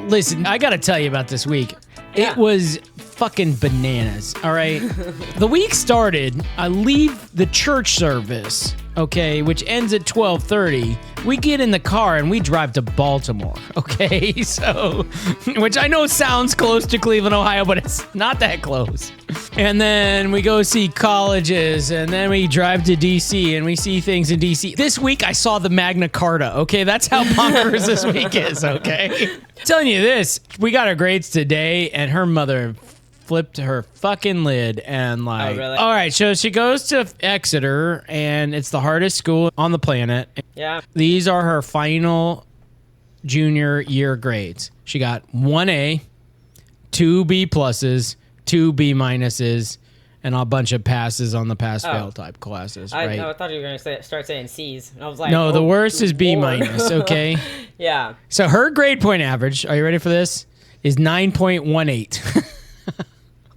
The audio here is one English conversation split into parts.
Listen, I got to tell you about this week. Yeah. It was fucking bananas, all right? The week started, I leave the church service, okay, which ends at 12:30. We get in the car and we drive to Baltimore, okay? So, which I know sounds close to Cleveland, Ohio, but it's not that close. And then we go see colleges, and then we drive to D.C. and we see things in D.C. This week I saw the Magna Carta, okay? That's how bonkers this week is, okay? Telling you this, we got our grades today, and her mother flipped her fucking lid and like, really? All right, so she goes to Exeter, and it's the hardest school on the planet. Yeah. These are her final junior year grades. She got 1A, 2 B pluses, 2 B minuses, and a bunch of passes on the pass-fail type classes, right? I thought you were going to start saying C's. And I was like, No, the worst is B Lord. minus, okay? Yeah. So her grade point average, are you ready for this? Is 9.18.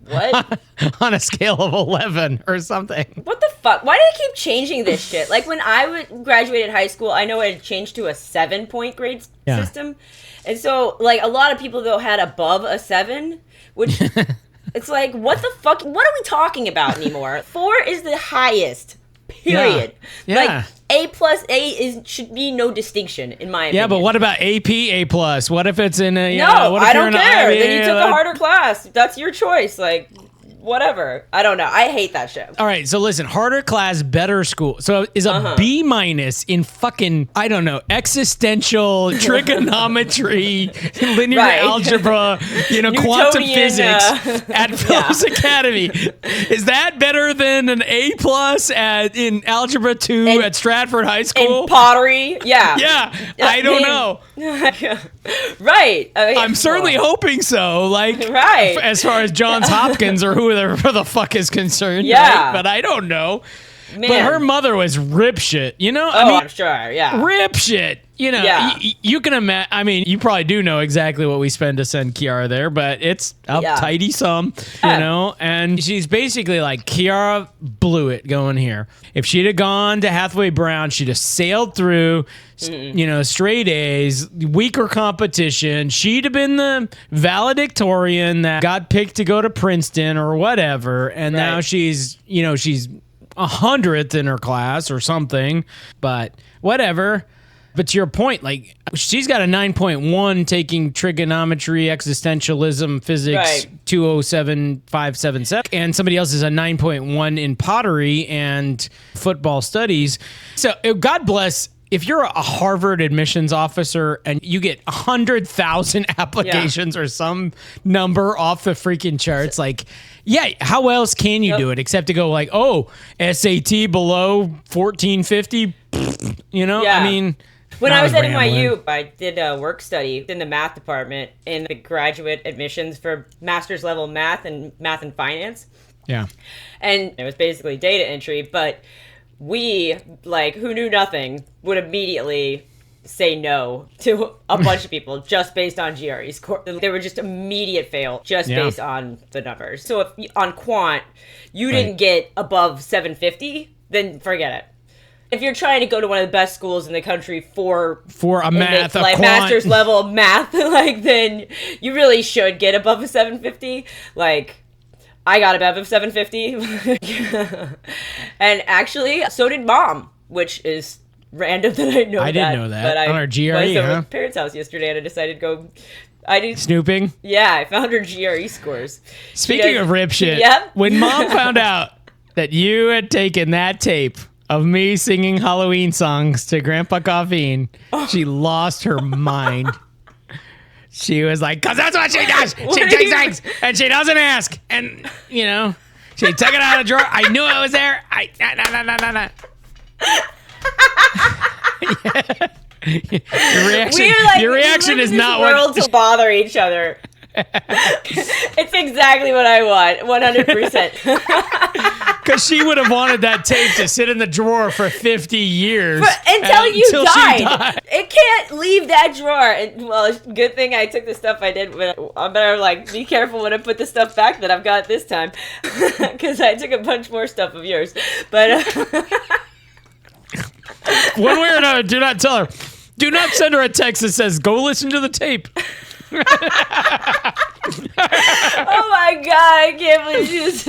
What? On a scale of 11 or something. What the fuck? Why do they keep changing this shit? Like, when I graduated high school, I know it had changed to a 7-point grade system. And so, like, a lot of people, though, had above a 7, which... It's like, what the fuck? What are we talking about anymore? 4 is the highest, period. Yeah. Like, A plus A should be no distinction, in my opinion. Yeah, but what about AP A plus? What if it's in a... No, what if I you're don't in care. A, Then you took a harder class. That's your choice. Like, whatever. I don't know. I hate that shit. All right, so listen, harder class, better school. So is a B minus in fucking, I don't know, existential trigonometry, linear algebra, quantum Newtonian, physics at Phillips Academy. Is that better than an A plus in algebra 2 at Stratford High School? In pottery? Yeah. Yeah, I don't know. Right. I'm certainly hoping so, like, right. as far as Johns Hopkins or whoever the fuck is concerned, yeah. right? But I don't know. Man. But her mother was rip shit, I mean, I'm sure, yeah. Rip shit. You can imagine. I mean, you probably do know exactly what we spend to send Kiara there, but it's a tidy sum, and she's basically like, Kiara blew it going here. If she'd have gone to Hathaway Brown, she'd have sailed through, straight A's, weaker competition. She'd have been the valedictorian that got picked to go to Princeton or whatever, and now she's 100th in her class or something, but whatever. But to your point, like, she's got a 9.1 taking trigonometry, existentialism, physics, 207577, and somebody else is a 9.1 in pottery and football studies. So God bless. If you're a Harvard admissions officer and you get 100,000 applications or some number off the freaking charts, like, how else can you do it except to go like, SAT below 1450? I mean... When I was at NYU, I did a work study in the math department in the graduate admissions for master's level math and finance. Yeah. And it was basically data entry, but we, like, who knew nothing, would immediately say no to a bunch of people just based on GRE score. They were just immediate fail just based on the numbers. So if on quant you didn't get above 750, then forget it. If you're trying to go to one of the best schools in the country for a math, like master's level math, like, then you really should get above a 750. Like, I got above a 750. And actually, so did Mom, which is random that I know that. I didn't know that. But on our GRE, I was at my parents' house yesterday and I decided to go... Snooping? Yeah, I found her GRE scores. Speaking of rip shit, Yep. when Mom found out that you had taken that tape of me singing Halloween songs to Grandpa Coffeen, she lost her mind. She was like, because that's what she does. She takes things and she doesn't ask. And, she took it out of the drawer. I knew it was there. No. Your reaction is not what... world to bother each other. It's exactly what I want, 100%. Because she would have wanted that tape to sit in the drawer for 50 years. Until you died. It can't leave that drawer. Well, good thing I took the stuff I did. I better, like, be careful when I put the stuff back that I've got this time. Because I took a bunch more stuff of yours. But... One way or another, do not tell her. Do not send her a text that says, go listen to the tape. Oh my god, I can't believe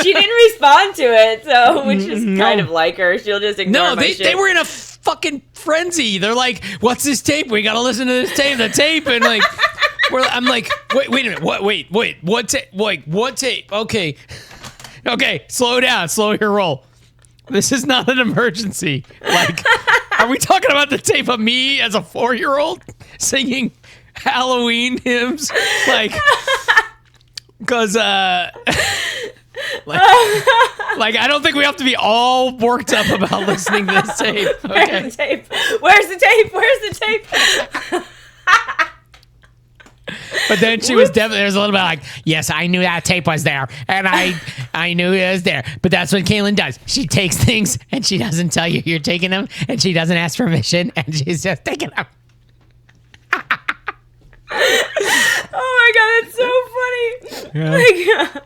she didn't respond to it, so which is kind of like her. She'll just ignore my shit. They were in a fucking frenzy. They're like, "What's this tape? We gotta listen to this tape." The tape, and like, I'm like, wait a minute, what tape? What tape? Okay, slow down, slow your roll. This is not an emergency. Like, are we talking about the tape of me as a 4-year-old singing Halloween hymns? Like, because, like, I don't think we have to be all worked up about listening to this tape. Okay. Where's the tape? Where's the tape? Where's the tape? But then she was definitely, there's a little bit like, yes, I knew that tape was there. And I knew it was there. But that's what Kalyn does. She takes things and she doesn't tell you you're taking them. And she doesn't ask permission. And she's just taking them. Oh my god, that's so funny. Yeah.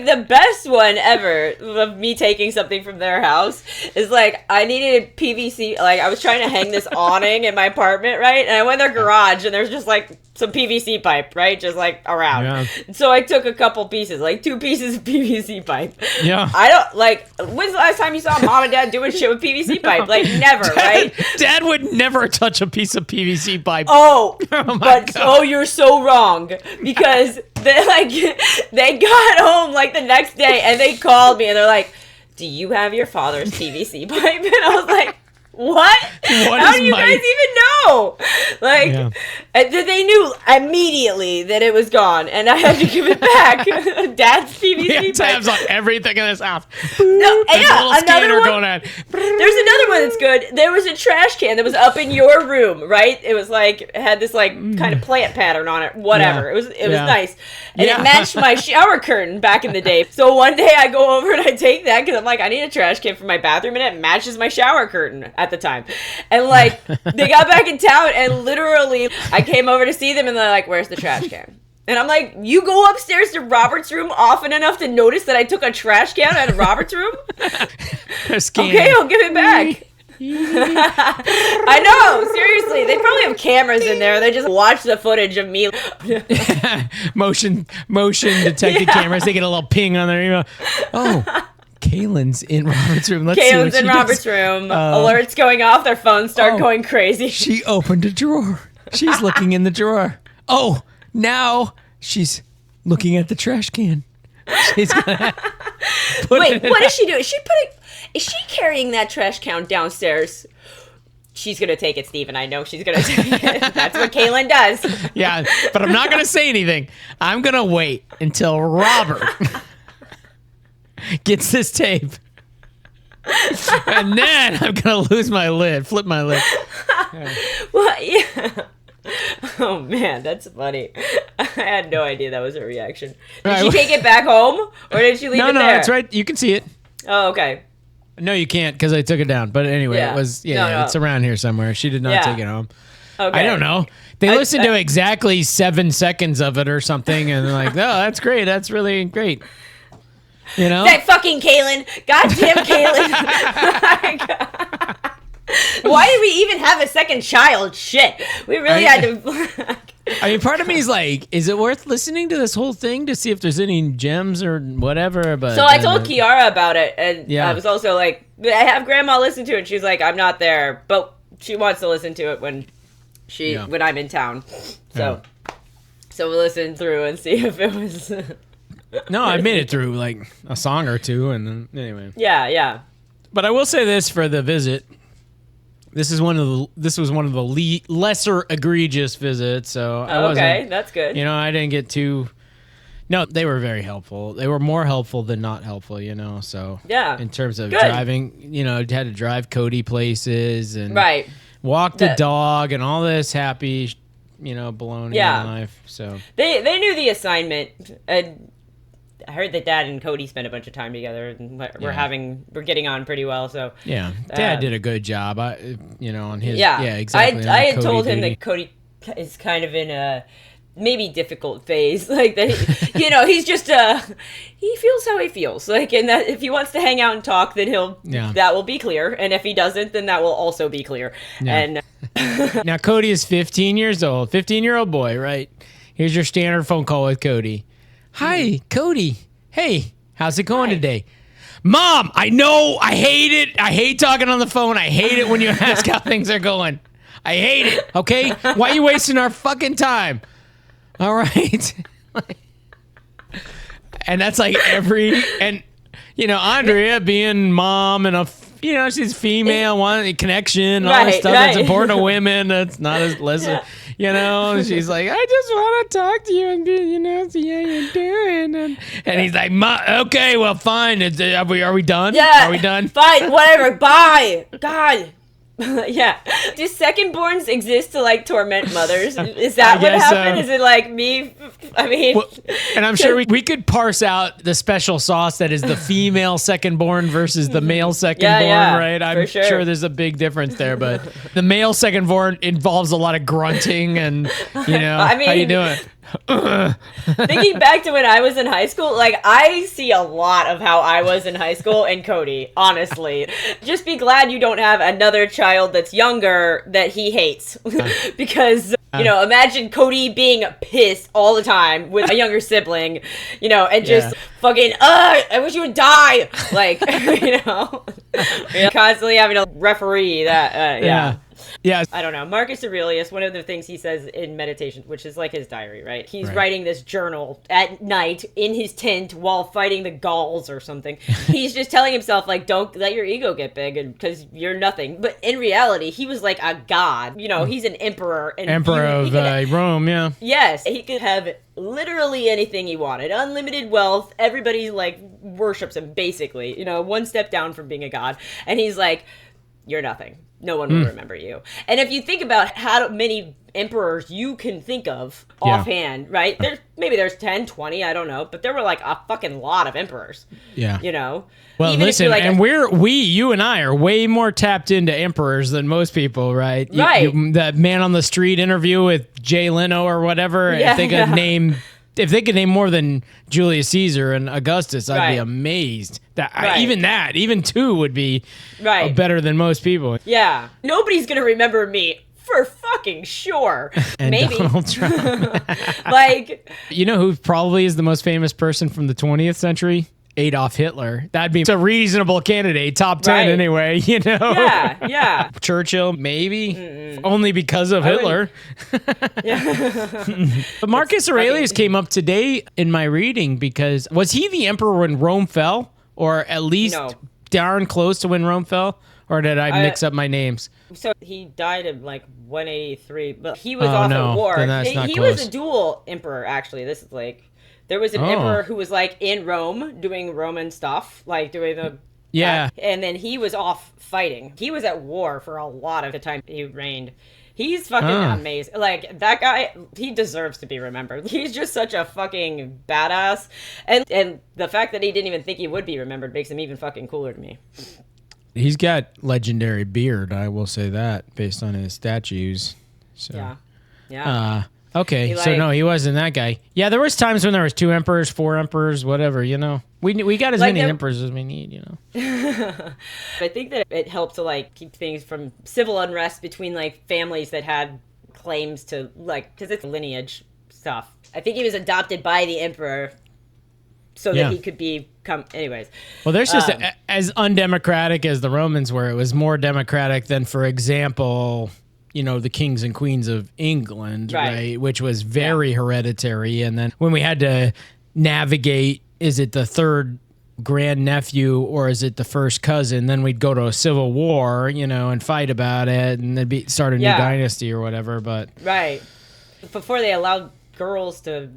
The best one ever of me taking something from their house is like I needed PVC, like I was trying to hang this awning in my apartment, right? And I went in their garage and there's just like some PVC pipe, right? Just like around. Yeah. So I took a couple pieces, like 2 pieces of PVC pipe. Yeah. I don't like, when's the last time you saw mom and dad doing shit with PVC pipe? Like never, right? Dad would never touch a piece of PVC pipe. Oh you're so wrong, because they got home like the next day and they called me and they're like, do you have your father's PVC pipe? And I was like, what? How do you guys even know? Like, and they knew immediately that it was gone, and I had to give it back. Dad's PVC pipe. Tabs on everything in this house. No, another one. Going on. There's another one that's good. There was a trash can that was up in your room, right? It was like it had this like kind of plant pattern on it. Whatever. Yeah. It was nice, and it matched my shower curtain back in the day. So one day I go over and I take that because I'm like, I need a trash can for my bathroom, and it matches my shower curtain at the time. And like they got back in town and literally I came over to see them and they're like, where's the trash can? And I'm like, you go upstairs to Robert's room often enough to notice that I took a trash can out of Robert's room? Okay, I'll give it back. I know, seriously. They probably have cameras in there. They just watch the footage of me. motion detected cameras. They get a little ping on their email. Oh, Kalyn's in Robert's room. Kalyn's in Robert's room. Alerts going off. Their phones start going crazy. She opened a drawer. She's looking in the drawer. Oh, now she's looking at the trash can. She's gonna Wait, what is she doing? Is she carrying that trash can downstairs? She's gonna take it, Steven. I know she's gonna take it. That's what Kalyn does. Yeah, but I'm not gonna say anything. I'm gonna wait until Robert gets this tape. And then I'm going to lose my lid, flip my lid. Well, yeah. Oh, man, that's funny. I had no idea that was her reaction. Did she take it back home, or did she leave it there? No, it's right. You can see it. Oh, okay. No, you can't, because I took it down. But anyway, it was, it's around here somewhere. She did not take it home. Okay. I don't know. They listened to exactly 7 seconds of it or something, and they're like, oh, that's great. That's really great. You know? That fucking Kalyn. Goddamn Kalyn. Why did we even have a second child? Shit. We really had to... I mean, part of me is like, is it worth listening to this whole thing to see if there's any gems or whatever? But so I told Kiara about it, and I was also like, I have Grandma listen to it. She's like, I'm not there, but she wants to listen to it when I'm in town. So we'll listen through and see if it was... No, I made it through like a song or two, and then anyway. Yeah. But I will say this for the visit. This was one of the lesser egregious visits, so I wasn't. That's good. You know, I didn't get too. No, they were very helpful. They were more helpful than not helpful. You know, so in terms of driving, you know, had to drive Cody places and walk the dog and all this happy, you know, baloney in life. So they knew the assignment. I heard that Dad and Cody spent a bunch of time together, and we're getting on pretty well. So Dad did a good job. On his exactly. I had told him that Cody is kind of in a maybe difficult phase, like that. He's just he feels how he feels, like, and that if he wants to hang out and talk, then that will be clear, and if he doesn't, then that will also be clear. And Now, Cody is 15 years old, 15-year-old boy, right? Here's your standard phone call with Cody. Hi, Cody. Hey, how's it going today? Mom, I know, I hate it. I hate talking on the phone. I hate it when you ask how things are going. I hate it, okay? Why are you wasting our fucking time? All right. And that's like Andrea being mom and she's female, one connection, all this stuff that's important to women. That's not as listen, she's like, I just want to talk to you and see how you're doing. And he's like, okay, well, fine. Are we done? Yeah. Are we done? Fine, whatever. Bye. God. Yeah. Do second-borns exist to like torment mothers? Is that what happened? Is it like me? I mean, and I'm sure we could parse out the special sauce that is the female second-born versus the male second-born, right? I'm sure there's a big difference there, but the male second-born involves a lot of grunting and I mean, how you doing? Thinking back to when I was in high school, like I see a lot of how I was in high school and Cody, honestly. Just be glad you don't have another child that's younger that he hates. Because, imagine Cody being pissed all the time with a younger sibling, and just fucking, I wish you would die. Like, constantly having to referee that, Yeah. I don't know. Marcus Aurelius, one of the things he says in meditation, which is like his diary, right? He's writing this journal at night in his tent while fighting the Gauls or something. He's just telling himself, like, don't let your ego get big because you're nothing. But in reality, he was like a god. He's an emperor. And emperor of Rome, yeah. Yes. He could have literally anything he wanted. Unlimited wealth. Everybody, like, worships him, basically. One step down from being a god. And he's like, you're nothing. No one will remember you. And if you think about how many emperors you can think of offhand, right? There's 10, 20, I don't know. But there were like a fucking lot of emperors. Yeah. Well, even listen, and you and I are way more tapped into emperors than most people, right? Right. That man on the street interview with Jay Leno or whatever, if they could name more than Julius Caesar and Augustus, I'd be amazed. Even two would be better than most people. Yeah. Nobody's going to remember me for fucking sure. And maybe. Donald Trump. Like, who probably is the most famous person from the 20th century? Adolf Hitler. That'd be a reasonable candidate, top 10 anyway, Yeah. Churchill, maybe, only because of Hitler. But Marcus Aurelius came up today in my reading because, was he the emperor when Rome fell? Or at least darn close to when Rome fell? Or did I mix up my names? So he died in like 183, but he was off at war. Then that's not he close. was a dual emperor, actually. This is like... There was an emperor who was, like, in Rome doing Roman stuff, like, doing the... Yeah. And then he was off fighting. He was at war for a lot of the time he reigned. He's fucking amazing. Like, that guy, he deserves to be remembered. He's just such a fucking badass. And the fact that he didn't even think he would be remembered makes him even fucking cooler to me. He's got legendary beard, I will say that, based on his statues. So. Yeah. Okay, so no, he wasn't that guy. Yeah, there was times when there was 2 emperors, 4 emperors, whatever, We got as many emperors as we need, I think that it helped to, like, keep things from civil unrest between, like, families that had claims to, like, because it's lineage stuff. I think he was adopted by the emperor so that he could become... Anyways. Well, there's just... as undemocratic as the Romans were, it was more democratic than, for example... the kings and queens of England, right? Which was very hereditary. And then when we had to navigate, is it the third grandnephew or is it the first cousin? Then we'd go to a civil war, and fight about it and then start a new dynasty or whatever. But before they allowed girls to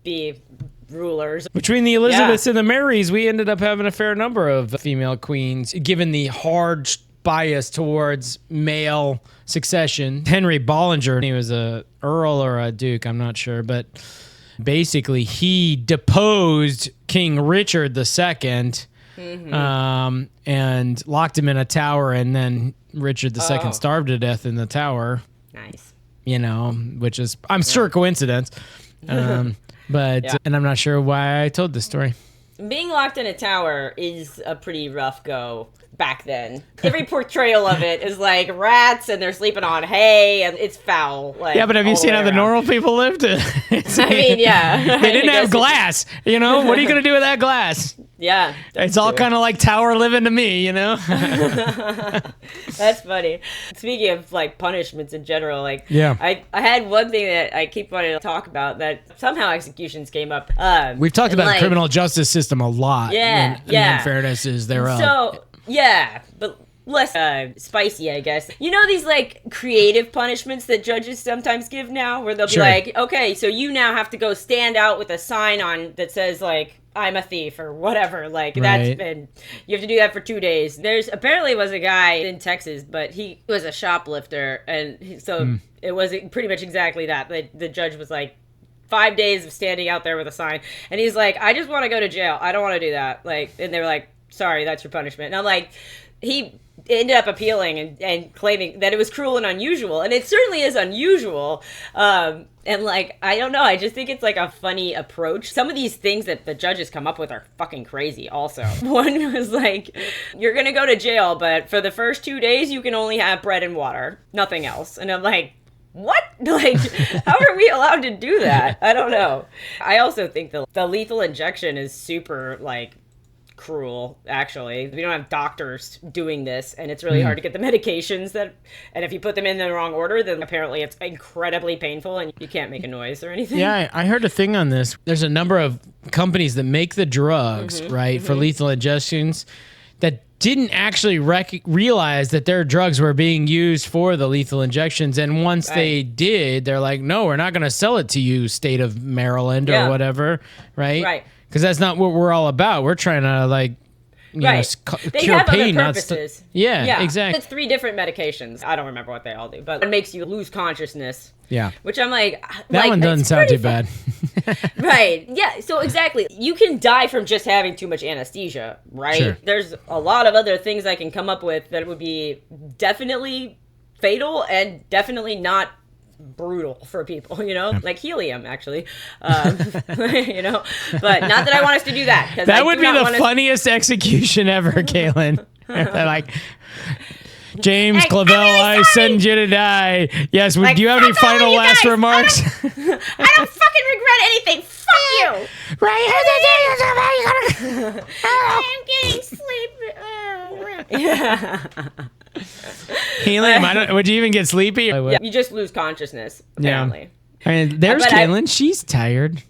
be rulers. Between the Elizabeths and the Marys, we ended up having a fair number of female queens, given the hard bias towards male succession. Henry Bollinger, he was a earl or a duke, I'm not sure, but basically he deposed King Richard II and locked him in a tower, and then Richard II starved to death in the tower. Nice. Which is, I'm sure, coincidence. But and I'm not sure why I told this story. Being locked in a tower is a pretty rough go. back then. Every portrayal of it is like rats and they're sleeping on hay and it's foul. Like, yeah, but have you seen how the normal people lived? I mean, yeah. They didn't have glass. You know, what are you going to do with that glass? Yeah. It's all kind of like tower living to me, you know? That's funny. Speaking of like punishments in general, like I had one thing that I keep wanting to talk about that somehow executions came up. We've talked about the criminal justice system a lot. Yeah. And fairness is thereof. So, yeah, but less spicy, I guess. You know these like creative punishments that judges sometimes give now, where they'll be like, okay, so you now have to go stand out with a sign on that says like, I'm a thief or whatever. Like that's been, you have to do that for 2 days. There's apparently was a guy in Texas, but he was a shoplifter. And it was pretty much exactly that. The judge was like, 5 days of standing out there with a sign. And he's like, I just want to go to jail. I don't want to do that. Like, and they were like, sorry, that's your punishment. And I'm like, he ended up appealing and claiming that it was cruel and unusual. And it certainly is unusual. And like, I don't know. I just think it's like a funny approach. Some of these things that the judges come up with are fucking crazy also. One was like, you're going to go to jail, but for the first 2 days, you can only have bread and water, nothing else. And I'm like, what? Like, how are we allowed to do that? I don't know. I also think the lethal injection is super like cruel, actually. We don't have doctors doing this, and it's really hard to get the medications and if you put them in the wrong order, then apparently it's incredibly painful and you can't make a noise or anything. Yeah, I heard a thing on this. There's a number of companies that make the drugs, for lethal injections that didn't actually realize that their drugs were being used for the lethal injections. And once they did, they're like, no, we're not going to sell it to you, state of Maryland or whatever, right? Right. Because that's not what we're all about. We're trying to, like, you know, they cure have pain, other purposes. Yeah, exactly. It's 3 different medications. I don't remember what they all do, but it makes you lose consciousness. Yeah. Which I'm like... That one doesn't sound too bad. Right. Yeah, so exactly. You can die from just having too much anesthesia, right? Sure. There's a lot of other things I can come up with that would be definitely fatal and definitely not brutal for people, you know, like helium, actually, you know, but not that I want us to do that. That would be the funniest execution ever, Kalyn. Like, James Clavel, I send you to die. Yes, like, do you have any final last remarks? I don't fucking regret anything. Fuck you. Right. I'm getting sleepy. Yeah. Helium, would you even get sleepy? Yeah, you just lose consciousness, apparently. Yeah. I mean, there's Kalyn. She's tired.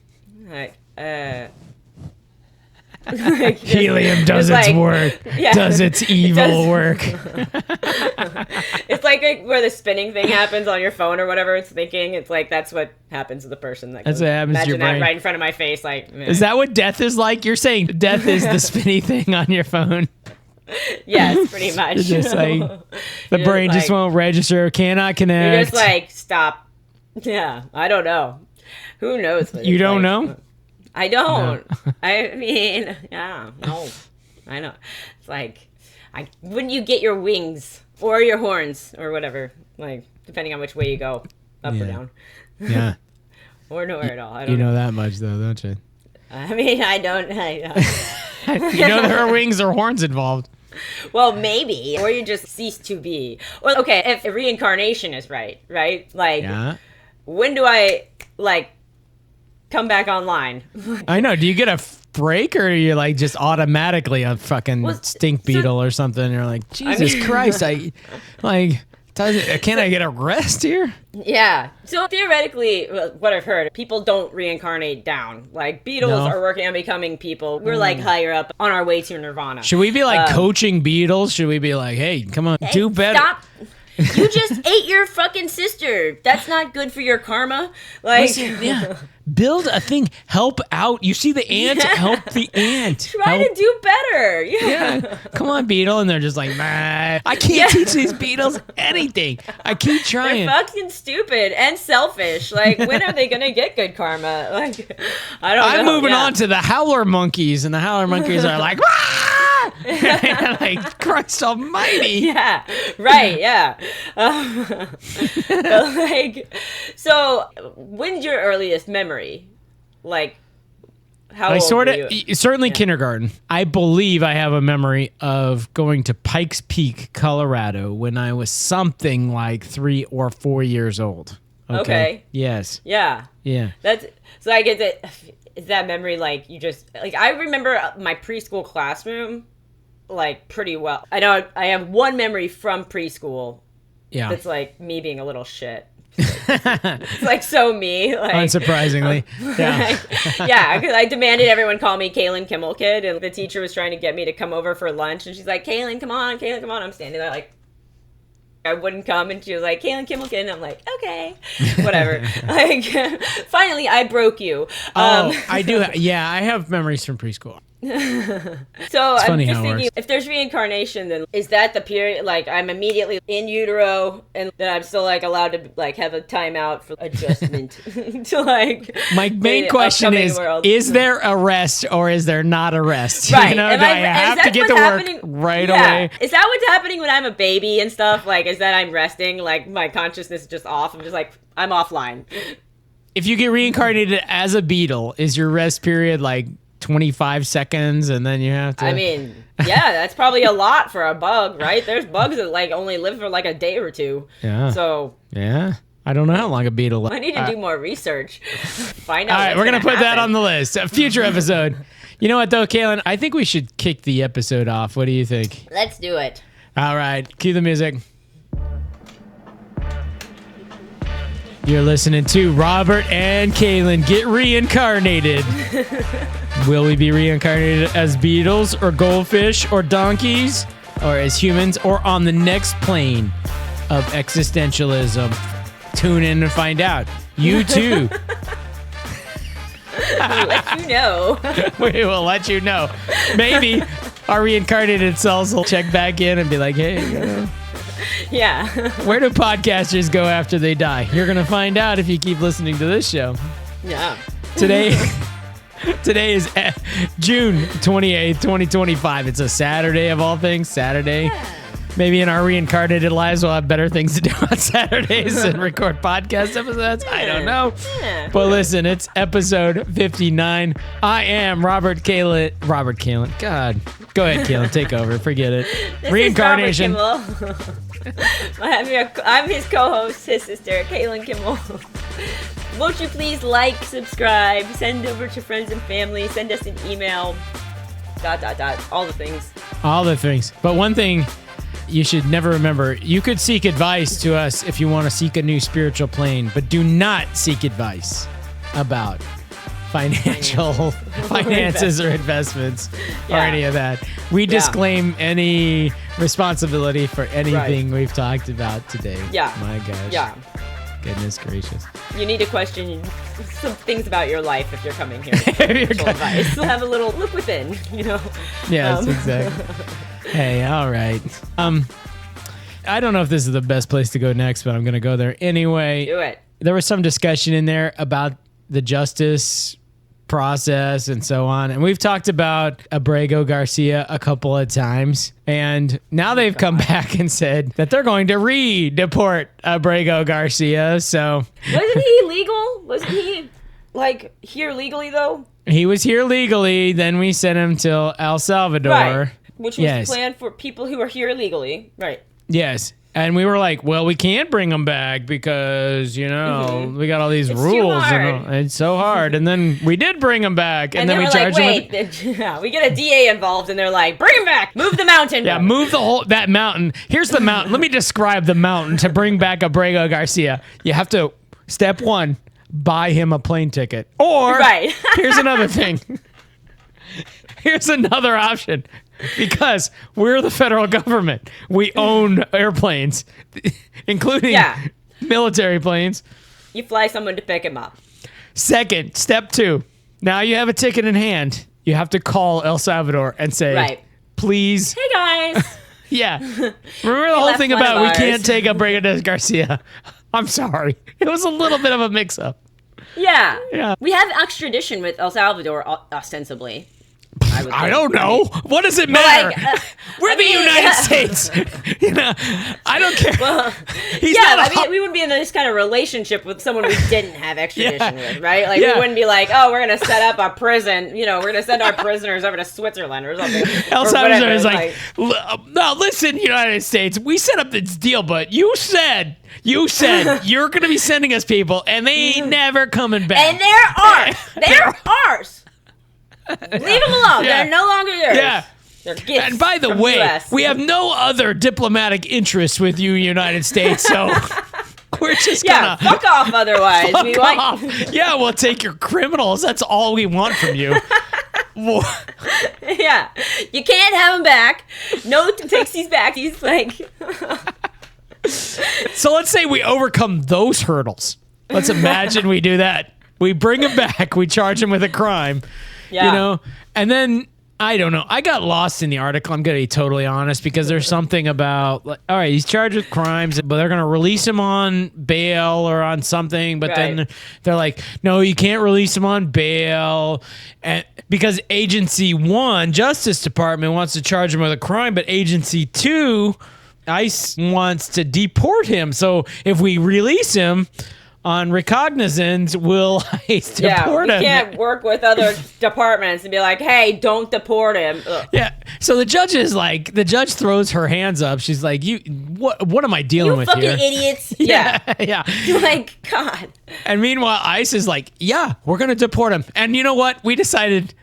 Helium does its work. Yeah. Does its evil work. It's like where the spinning thing happens on your phone or whatever it's thinking. It's like that's what happens to the person. That that's what happens to your brain. Imagine that right in front of my face. Like, is that what death is like? You're saying death is the spinny thing on your phone? Yes, pretty much. Just like the brain just won't register, cannot connect. You're just like, stop. Yeah, I don't know. Who knows? You don't know? I don't. No. I mean, yeah, no. I know. It's like, wouldn't you get your wings or your horns or whatever? Like, depending on which way you go, up or down. Yeah. Or nowhere at all. I don't you know that much, though, don't you? I mean, I don't. You know there are wings or horns involved. Well, maybe. Or you just cease to be. Well, okay, if reincarnation is right? Like, when do I, like, come back online? I know. Do you get a break or are you, like, just automatically a fucking stink beetle or something? You're like, Jesus Christ, can't I get a rest here? Yeah. So theoretically, what I've heard, people don't reincarnate down. Like, beetles are working on becoming people. We're like higher up on our way to nirvana. Should we be like coaching beetles? Should we be like, hey, come on, do better? Stop. You just ate your fucking sister. That's not good for your karma. Like, listen, build a thing. Help out. You see the ant? Help the ant. Try to do better. Yeah. Come on, beetle. And they're just like, nah, I can't teach these beetles anything. I keep trying. They're fucking stupid and selfish. Like, when are they gonna get good karma? Like, I don't know. I'm moving on to the howler monkeys, and the howler monkeys are like, like, Christ almighty. Yeah. Right. Yeah. Like, so when's your earliest memory? Like, How old were you? Certainly kindergarten. I believe I have a memory of going to Pikes Peak, Colorado when I was something like 3 or 4 years old. Okay. Yes. Yeah. Yeah. So I get that. Is that memory like you just like I remember my preschool classroom like pretty well. I know I have one memory from preschool. Yeah. That's like me being a little shit. It's like so me. Like, unsurprisingly. Yeah. Yeah, because I demanded everyone call me Kalyn Kimmel Kid, and the teacher was trying to get me to come over for lunch, and she's like, Kalyn, come on. I'm standing there like, I wouldn't come, and she was like, Kalyn Kimmel Kid, and I'm like, okay, whatever. Like, finally, I broke you. I do. I have memories from preschool. So I'm just thinking, if there's reincarnation, then is that the period, like I'm immediately in utero and then I'm still like allowed to like have a timeout for adjustment to like my main question is there a rest or is there not a rest? Right. You know, do I have to get to work right away? Is that what's happening when I'm a baby and stuff? Like, is that I'm resting, like my consciousness is just off? I'm just like, I'm offline. If you get reincarnated as a beetle, is your rest period like 25 seconds and then you have to... I mean, yeah, that's probably a lot for a bug, right? There's bugs that like only live for like a day or two. Yeah. So... Yeah. I don't know how long a beetle lives. I need to do more research. Find out. All right, we're going to put that on the list. A future episode. You know what though, Kalyn? I think we should kick the episode off. What do you think? Let's do it. All right. Cue the music. You're listening to Robert and Kalyn Get Reincarnated. Will we be reincarnated as beetles or goldfish or donkeys or as humans or on the next plane of existentialism? Tune in and find out. You too. We'll let you know. We will let you know. Maybe our reincarnated selves will check back in and be like, hey, yeah. Where do podcasters go after they die? You're going to find out if you keep listening to this show. Yeah. Today is June 28th, 2025. It's a Saturday of all things. Saturday. Yeah. Maybe in our reincarnated lives we'll have better things to do on Saturdays than record podcast episodes. I don't know. Yeah. But listen, it's episode 59. I am Robert Kalyn. God. Go ahead, Kalyn. Take over. Forget it. This Reincarnation. I'm his co-host, his sister, Kalyn Kimmel. Won't you please like, subscribe, send over to friends and family, send us an email, ... all the things. All the things. But one thing you should never remember, you could seek advice to us if you want to seek a new spiritual plane, but do not seek advice about finances or investments or any of that. We disclaim any responsibility for anything we've talked about today. Yeah. My gosh. Yeah. Goodness gracious. You need to question some things about your life if you're coming here with spiritual advice. So have a little look within, you know. Yes, exactly. Hey, all right. I don't know if this is the best place to go next, but I'm going to go there anyway. Do it. There was some discussion in there about the justice process and so on. And we've talked about Abrego Garcia a couple of times. And now they've come back and said that they're going to re-deport Abrego Garcia. So wasn't he legal? Wasn't he like here legally though? He was here legally. Then we sent him to El Salvador. Right. Which was planned for people who are here illegally. Right. Yes. And we were like, well, we can't bring them back because, you know, we got all these rules. And it's so hard. And then we did bring them back. And then we charged them. We get a DA involved and they're like, bring him back. Move the mountain. Yeah, move that mountain. Here's the mountain. Let me describe the mountain to bring back Abrego Garcia. You have to, step one, buy him a plane ticket. Or, here's another thing. Here's another option. Because we're the federal government. We own airplanes, including military planes. You fly someone to pick him up. Second, step two. Now you have a ticket in hand. You have to call El Salvador and say, please. Hey, guys. Yeah. Remember the whole thing about we can't take Abrego Garcia? I'm sorry. It was a little bit of a mix-up. Yeah. We have extradition with El Salvador, ostensibly. I don't know. What does it matter? We're the United States. I don't care. Well, we wouldn't be in this kind of relationship with someone we didn't have extradition with, right? Like, we wouldn't be like, oh, we're going to set up a prison. We're going to send our prisoners over to Switzerland or something. El Salvador is like, no, listen, United States, we set up this deal, but you said you're going to be sending us people, and they ain't never coming back. And they're ours. They're ours. Leave them alone. Yeah. They're no longer yours. Yeah. They're gifts. And by the way, we have no other diplomatic interests with you, United States, so we're just gonna fuck off otherwise. Fuck off. Yeah, we'll take your criminals. That's all we want from you. Yeah. You can't have them back. No takes these back. He's like... So let's say we overcome those hurdles. Let's imagine we do that. We bring him back. We charge him with a crime. Yeah. And then, I don't know. I got lost in the article. I'm going to be totally honest because there's something about, like, all right, he's charged with crimes, but they're going to release him on bail or on something. But then they're like, no, you can't release him on bail. And because Agency 1, Justice Department, wants to charge him with a crime, but Agency 2, ICE wants to deport him. So if we release him on recognizance, will ICE deport him? We can't work with other departments and be like, hey, don't deport him. Ugh. Yeah. So the judge throws her hands up. She's like, what am I dealing with here? You fucking idiots. Yeah. You're like, God. And meanwhile, ICE is like, yeah, we're going to deport him. And you know what? We decided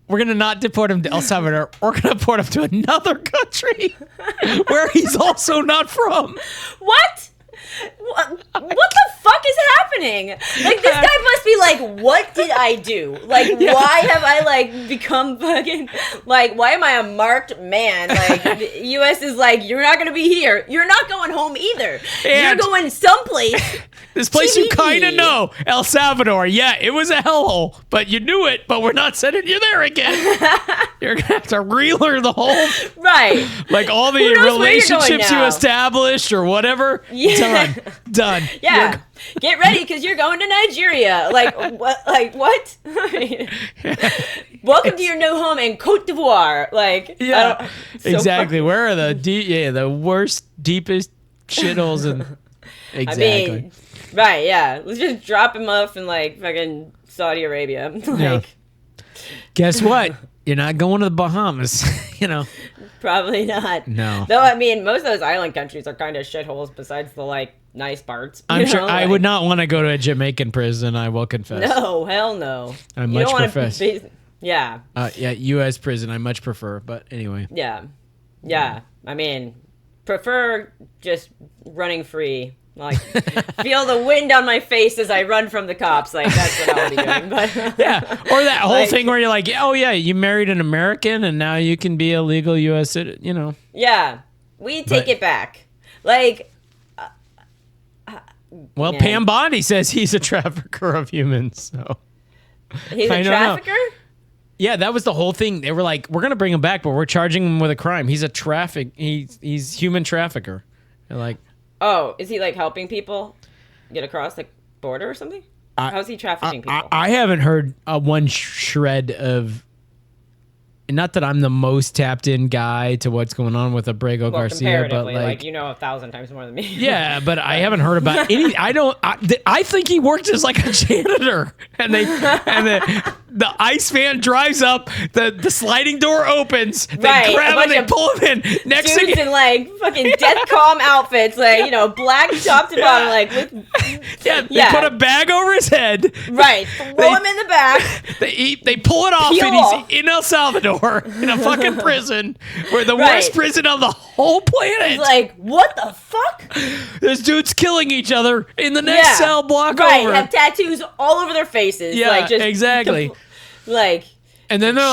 we're going to not deport him to El Salvador. We're going to deport him to another country where he's also not from. What? What the fuck is happening? Like, this guy must be like, what did I do? Like, why have I, like, become fucking, like, why am I a marked man? Like, the U.S. is like, you're not going to be here. You're not going home either. And you're going someplace. This place you kind of know, El Salvador. Yeah, it was a hellhole, but you knew it, but we're not sending you there again. You're going to have to relearn the whole... Right. Like, all the relationships you established or whatever. Yeah. Done. Yeah. Get ready because you're going to Nigeria. Like what? Like what? Welcome to your new home in Cote d'Ivoire. Like exactly. Where are the worst, deepest shitholes and exactly. I mean, right? Yeah. Let's just drop him off in like fucking Saudi Arabia. Guess what? You're not going to the Bahamas. Probably not. No. Though, I mean, most of those island countries are kind of shitholes besides the, like, nice parts. I'm sure I would not want to go to a Jamaican prison, I will confess. No, hell no. I much prefer. Yeah. U.S. prison, I much prefer, but anyway. Yeah. Yeah. I mean, prefer just running free. Like, feel the wind on my face as I run from the cops. Like, that's what I'll be doing. But yeah. Or that whole thing where you're like, oh, yeah, you married an American and now you can be a legal U.S. citizen, Yeah. We take it back. Like... well, man. Pam Bondi says he's a trafficker of humans, so... He's a trafficker? Yeah, that was the whole thing. They were like, we're going to bring him back, but we're charging him with a crime. He's a he's human trafficker. They're like... Oh, is he like helping people get across the border or something? How's he trafficking people? I haven't heard one shred of. Not that I'm the most tapped in guy to what's going on with Abrego Garcia, but like 1,000 times more than me. Yeah, but I haven't heard about any. I think he worked as like a janitor, and the ice van drives up, the sliding door opens, they grab him, they pull him in. Next dudes thing, in like fucking death calm outfits, like black top to bottom, like with they put a bag over his head, right? Throw him in the back. They pull it off, he's in El Salvador in a fucking prison, where the worst prison on the whole planet. He's like, what the fuck? There's dudes killing each other in the next cell block over. Have tattoos all over their faces. Yeah, like, just exactly. And then they're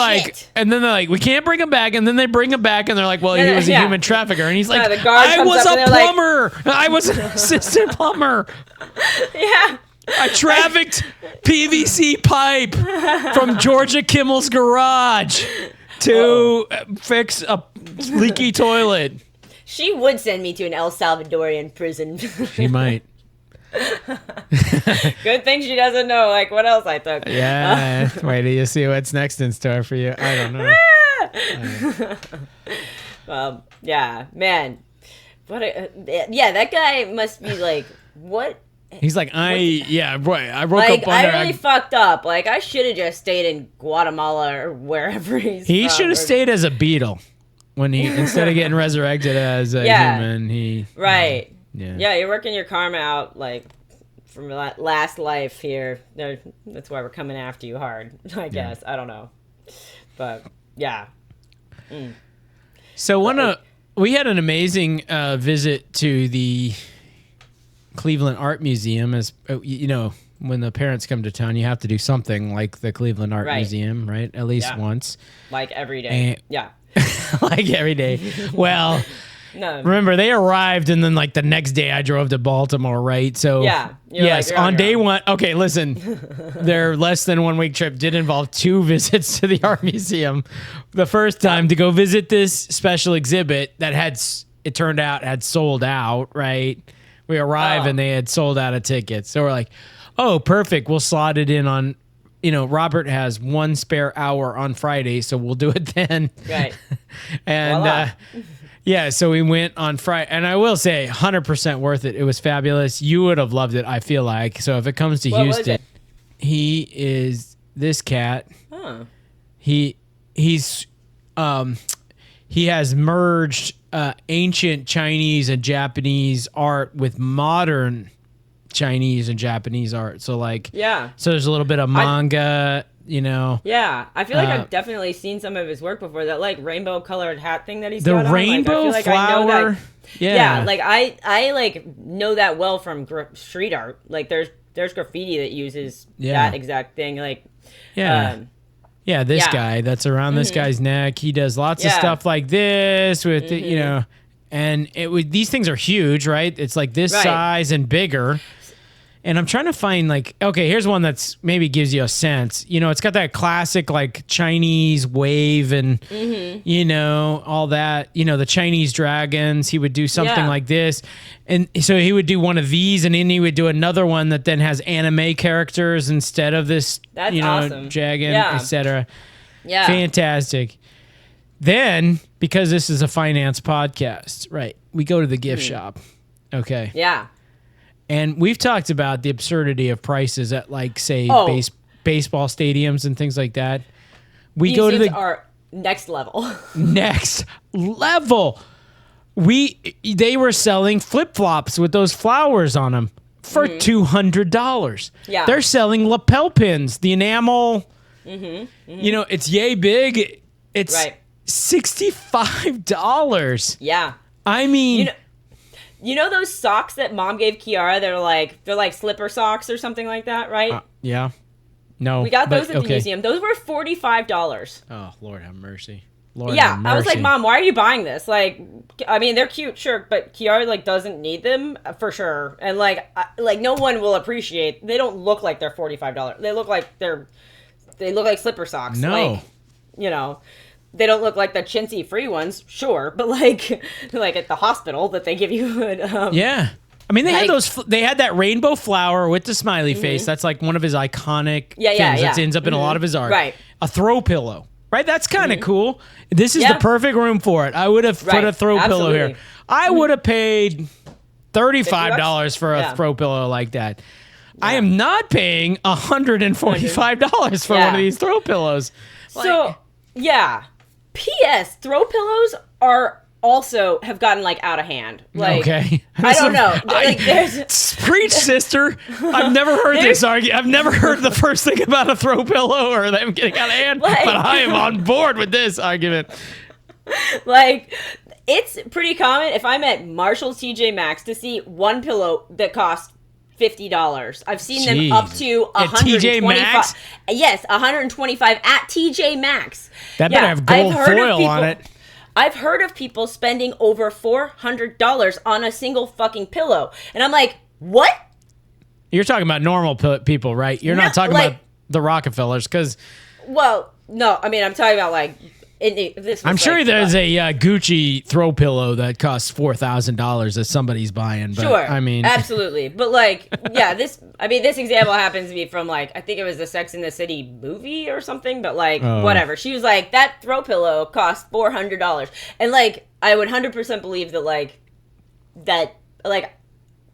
like, we can't bring him back. And then they bring him back, and they're like, well, he was a human trafficker. And he's like, I was a plumber. I was an assistant plumber. Yeah. I trafficked PVC pipe from Georgia Kimmel's garage to fix a leaky toilet. She would send me to an El Salvadorian prison. She might. Good thing she doesn't know, like, what else I took. Yeah. Wait till you see what's next in store for you. I don't know. Yeah, man. Yeah, that guy must be like, what? He's like, I woke like, up under... I really fucked up. Like, I should have just stayed in Guatemala or wherever he's He from. should have stayed as a beetle. When he, instead of getting resurrected as a human, he... Right. Yeah, you're working your karma out, like, from last life here. That's why we're coming after you hard, I guess. I don't know. But, yeah. So we had an amazing visit to the Cleveland Art Museum. As you know, when the parents come to town, you have to do something like the Cleveland Art Museum, right? At least once. Like every day. Like every day. Well, no. Remember, they arrived, and then like the next day I drove to Baltimore, right? So yes, like, on day one. Okay, listen, their less than 1 week trip did involve 2 visits to the art museum. The first time to go visit this special exhibit that it turned out had sold out, right? We arrived and they had sold out of tickets. So we're like, oh, perfect. We'll slot it in on, Robert has 1 spare hour on Friday, so we'll do it then. Right. And so we went on Friday. And I will say, 100% worth it. It was fabulous. You would have loved it, I feel like. So if it comes to Houston, he is this cat. Huh. He has merged ancient Chinese and Japanese art with modern Chinese and Japanese art. So so there's a little bit of manga, Yeah, I feel like I've definitely seen some of his work before. That like rainbow colored hat thing that he's got on. The rainbow flower. I know that, yeah, like I like know that well from street art. Like there's graffiti that uses that exact thing. Like this guy that's around this guy's neck. He does lots of stuff like this with and these things are huge, right? It's like this size and bigger. And I'm trying to find here's one that's maybe gives you a sense. It's got that classic like Chinese wave and all that. The Chinese dragons. He would do something like this, and so he would do one of these, and then he would do another one that then has anime characters instead of this. That's awesome. Dragon, etc. Yeah, fantastic. Then, because this is a finance podcast, right? We go to the gift shop. Okay. Yeah. And we've talked about the absurdity of prices at, say, baseball stadiums and things like that. We go to our next level. Next level. They were selling flip-flops with those flowers on them for $200. Yeah. They're selling lapel pins, the enamel. It's yay big. It's $65. Yeah. I mean... You know those socks that Mom gave Kiara? They're like slipper socks or something like that, right? Yeah. No. We got those at the museum. Those were $45. Oh, Lord have mercy. I was like, Mom, why are you buying this? Like, I mean, they're cute, sure, but Kiara doesn't need them for sure. And no one will appreciate. They don't look like they're $45. They look like they look like slipper socks. No. They don't look like the chintzy free ones, sure, but like at the hospital that they give you. Yeah, I mean they had those. They had that rainbow flower with the smiley face. That's like one of his iconic things that ends up in a lot of his art. Right. A throw pillow. Right. That's kind of cool. This is the perfect room for it. I would have put a throw pillow here. I would have paid $35 for a throw pillow like that. Yeah. I am not paying $145 for one of these throw pillows. So P.S. Throw pillows have gotten out of hand. Okay. I don't know. Preach, sister. I've never heard this argument. I've never heard the first thing about a throw pillow or them getting out of hand, but I am on board with this argument. It's pretty common if I'm at Marshall's TJ Maxx to see one pillow that costs $50. I've seen them up to $125. Yes, $125 at TJ Maxx. That better have gold foil on it. I've heard of people spending over $400 on a single fucking pillow, and I'm like, what? You're talking about normal people, right? You're not talking about the Rockefellers, because. Well, no. I mean, I'm talking about I'm sure there's a Gucci throw pillow that costs $4,000 that somebody's buying. But, sure, I mean, absolutely. But like, yeah, this example happens to be from like, I think it was the Sex and the City movie or something. But like, whatever. She was like, that throw pillow cost $400, and like, I would 100% believe that.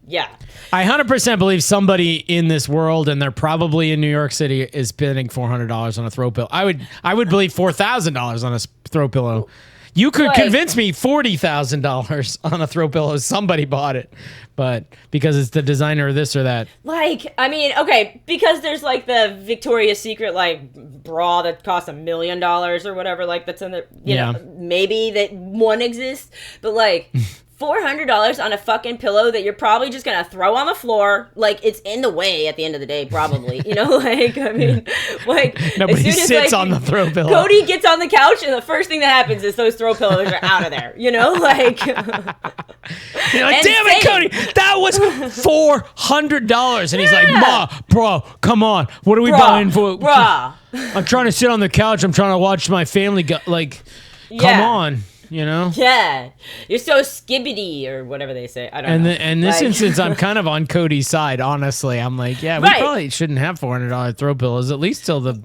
Yeah. I 100% believe somebody in this world, and they're probably in New York City, is spending $400 on a throw pillow. I would believe $4,000 on a throw pillow. You could convince me $40,000 on a throw pillow. Somebody bought it, but because it's the designer of this or that. Like, I mean, okay, because there's like the Victoria's Secret like bra that costs $1 million or whatever. Like that's in the you know, maybe that one exists, but like. $400 on a fucking pillow that you're probably just gonna throw on the floor, like it's in the way at the end of the day, probably. You know, like I mean, like nobody sits on the throw pillow. Cody gets on the couch, and the first thing that happens is those throw pillows are out of there. You know, like you're like, damn it, Cody, that was $400, and he's like, Ma, bro, come on, what are we buying for? Bruh. I'm trying to sit on the couch. I'm trying to watch my family. Come on. You know? Yeah. You're so skibbity or whatever they say. I don't know. In this instance, I'm kind of on Cody's side, honestly. I'm like, yeah, we probably shouldn't have $400 throw pillows, at least till the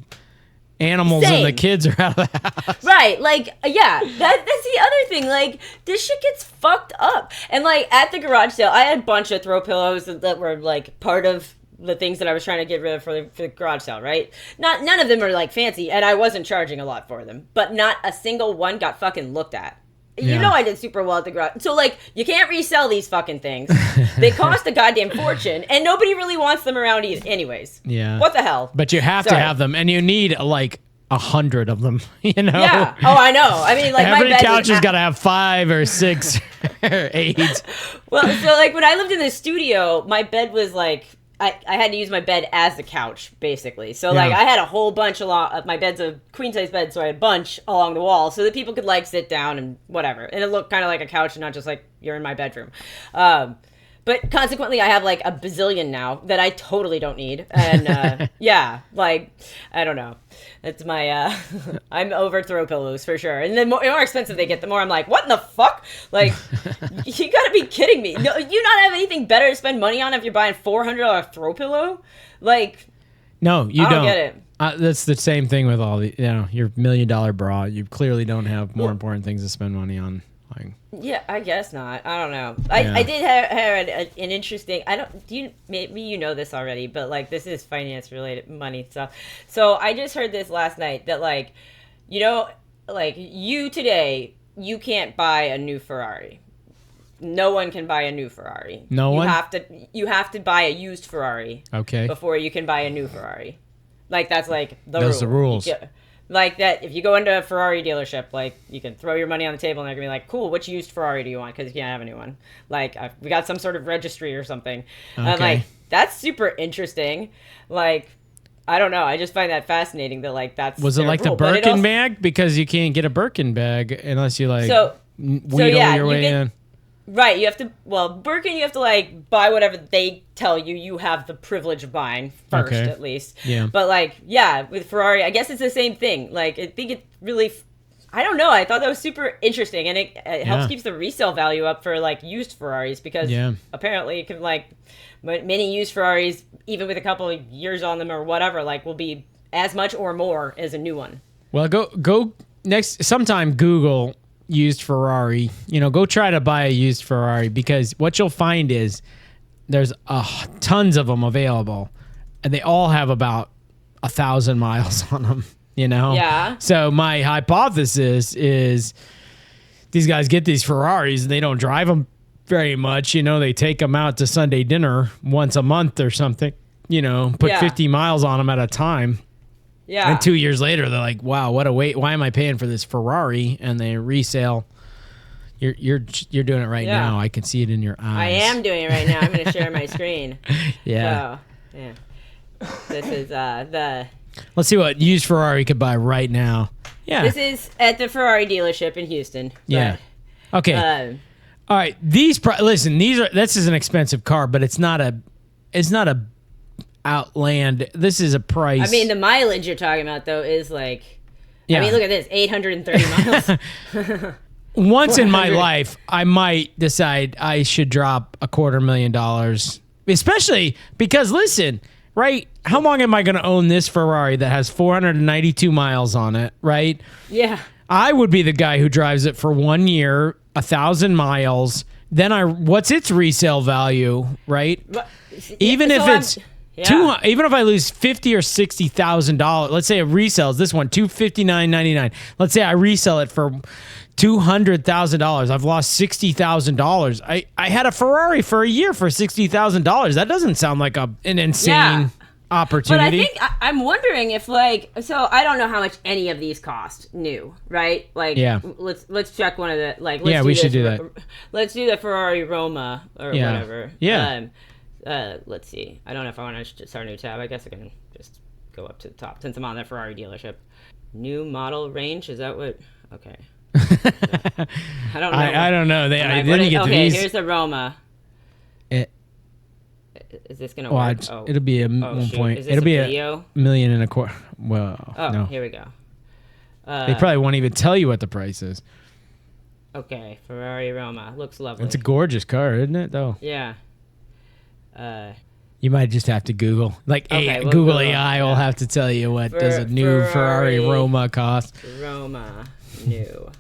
animals and the kids are out of the house. Right. Like, yeah, that's the other thing. Like, this shit gets fucked up. And, like, at the garage sale, I had a bunch of throw pillows that were, like, part of the things that I was trying to get rid of for the garage sale, right? None of them are like fancy, and I wasn't charging a lot for them, but not a single one got fucking looked at. You know I did super well at the garage. So, like, you can't resell these fucking things. They cost a goddamn fortune, and nobody really wants them around anyways. Yeah. What the hell? But you have to have them, and you need, like, 100 of them, you know? Yeah. Oh, I know. I mean, like, every my bed couch has got to have 5 or 6 or 8. Well, so, like, when I lived in the studio, my bed was, like... I had to use my bed as the couch, basically. So, like, I had a whole bunch my bed's a queen-size bed, so I had a bunch along the wall so that people could, like, sit down and whatever. And it looked kind of like a couch and not just, like, you're in my bedroom. But consequently, I have, like, a bazillion now that I totally don't need. And, yeah, like, I don't know. That's my, I'm over throw pillows for sure. And the more expensive they get, the more I'm like, what in the fuck? Like, you gotta be kidding me. No, you not have anything better to spend money on if you're buying $400 throw pillow? Like, no, you don't. I don't get it. That's the same thing with all the, your $1 million bra. You clearly don't have more important things to spend money on. Yeah, I guess not. I don't know. I did have an interesting. Maybe you know this already, but like this is finance related money stuff. So I just heard this last night that like, like you today, you can't buy a new Ferrari. No one can buy a new Ferrari. You have to buy a used Ferrari. Okay. Before you can buy a new Ferrari. Like that's like those are the rules. Like that, if you go into a Ferrari dealership, like you can throw your money on the table and they're gonna be like, "Cool, which used Ferrari do you want?" Because you can't have a new one. Like we got some sort of registry or something. Okay. I'm like, that's super interesting. Like, I don't know. I just find that fascinating. That like that's was it like rule. The Birkin bag? Because you can't get a Birkin bag unless you like wheedle your way in. Right, you have to, Birkin, you have to, like, buy whatever they tell you have the privilege of buying first, at least. Yeah. But, like, yeah, with Ferrari, I guess it's the same thing. Like, I think it really, I don't know, I thought that was super interesting, and it helps keeps the resale value up for, like, used Ferraris, because apparently you can, like, many used Ferraris, even with a couple of years on them or whatever, like, will be as much or more as a new one. Well, go sometime Google used Ferrari, go try to buy a used Ferrari, because what you'll find is there's tons of them available, and they all have about 1,000 miles on them, Yeah. So my hypothesis is these guys get these Ferraris and they don't drive them very much. They take them out to Sunday dinner once a month or something, put 50 miles on them at a time. Yeah. And 2 years later, they're like, "Wow, what a wait! Why am I paying for this Ferrari?" And they resale. You're doing it right now. I can see it in your eyes. I am doing it right now. I'm going to share my screen. Yeah. So, yeah. This is the. Let's see what used Ferrari could buy right now. Yeah. This is at the Ferrari dealership in Houston. Yeah. Okay. All right. Listen. This is an expensive car, but it's not a outland. This is a price. I mean, the mileage you're talking about though is like, Yeah. I mean, look at this, 830 miles. Once in my life, I might decide I should drop $250,000, especially because, listen, right? How long am I going to own this Ferrari that has 492 miles on it, right? Yeah. I would be the guy who drives it for 1 year, 1,000 miles. Then what's its resale value, right? Even if it's even if I lose $50,000 or $60,000, let's say it resells this one $259.99. Let's say I resell it for $200,000. I've lost $60,000. I had a Ferrari for a year for $60,000. That doesn't sound like an insane opportunity. But I think I'm wondering if so I don't know how much any of these cost new, right? Let's check one of the we should do that. Let's do the Ferrari Roma or whatever. Yeah. Let's see. I don't know if I want to start a new tab. I guess I can just go up to the top since I'm on the Ferrari dealership. New model range, is that what? Okay. I don't know. I don't know. I didn't get to these. Okay, here's the Roma. Is this gonna work? It'll be a 1 point. It'll be $1.25 million. Well, no. Here we go. They probably won't even tell you what the price is. Okay, Ferrari Roma looks lovely. It's a gorgeous car, isn't it? Though. Yeah. You might just have to Google. Google AI will have to tell you what does a new Ferrari Roma cost. Roma new.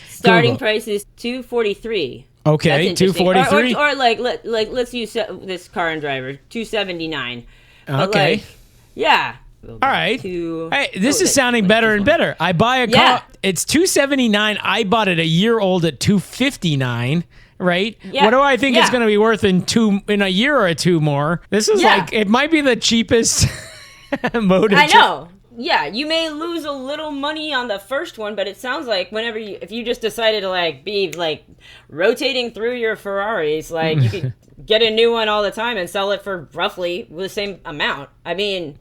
Starting price is $243. Okay, $243. Or let's use this car and driver, $279. Okay. Yeah. All right. Hey, this is sounding better and better. I buy a car. It's $279. I bought it a year old at $259. Right? Yeah. What do I think it's going to be worth in a year or two more? This is it might be the cheapest mode. I know. Yeah, you may lose a little money on the first one, but it sounds like if you just decided to be rotating through your Ferraris, you could get a new one all the time and sell it for roughly the same amount. I mean,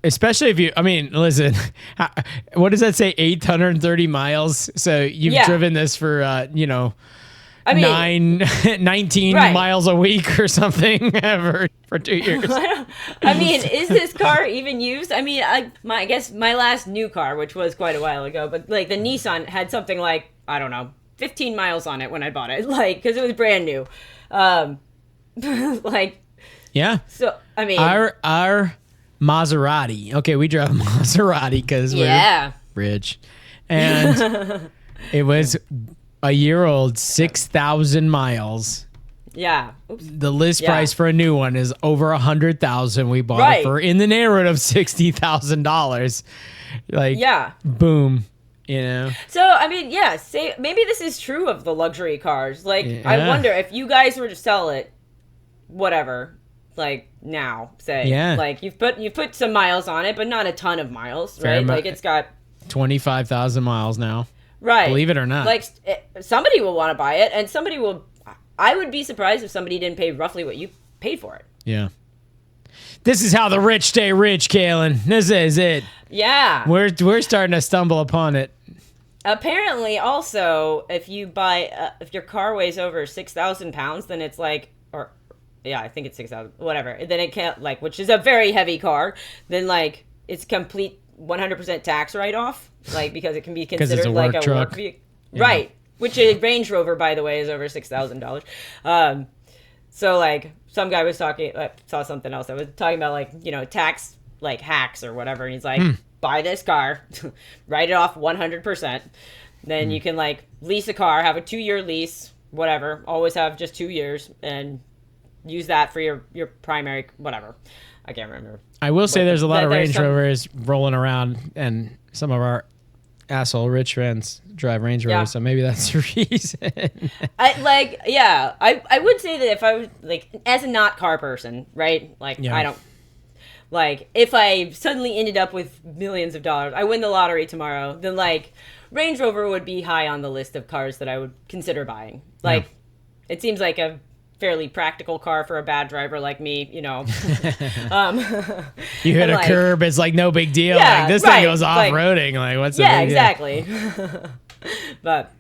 especially if listen, what does that say? 830 miles. So you've driven this for 19 miles a week or something for 2 years. Is this car even used? I guess my last new car, which was quite a while ago, but the Nissan had something 15 miles on it when I bought it, because it was brand new. Yeah. So our Maserati. Okay, we drive a Maserati because we're rich, and it was a year old, 6,000 miles. Yeah. Oops. The list price for a new one is over 100,000. We bought it for in the neighborhood of $60,000. Boom. So say maybe this is true of the luxury cars. I wonder if you guys were to sell it, whatever. Now, say, you've put some miles on it, but not a ton of miles, right? It's got 25,000 miles now. Right. Believe it or not. Somebody will want to buy it, and somebody will. I would be surprised if somebody didn't pay roughly what you paid for it. Yeah. This is how the rich stay rich, Kalyn. This is it. Yeah. We're starting to stumble upon it. Apparently, also, if you buy, if your car weighs over 6,000 pounds, then it's I think it's 6,000, whatever. Then it can't, which is a very heavy car, then, it's complete 100% tax write-off, because it can be considered a work truck. Work vehicle. Yeah. Right. Which a Range Rover, by the way, is over $6,000. So, some guy was talking, saw something else. I was talking about, tax, hacks or whatever. And he's like, buy this car, write it off 100%. Then you can, lease a car, have a 2-year lease, whatever. Always have just 2 years, and use that for your primary, whatever. I can't remember. I will say there's a lot of Range Rovers rolling around, and some of our asshole rich friends drive Range Rovers, so maybe that's the reason. I would say that if I was, as a not car person, right? I don't, if I suddenly ended up with millions of dollars, I win the lottery tomorrow, then, Range Rover would be high on the list of cars that I would consider buying. It seems like a fairly practical car for a bad driver like me, You hit a curb, it's no big deal. This thing goes off-roading. What's the big deal? Exactly. But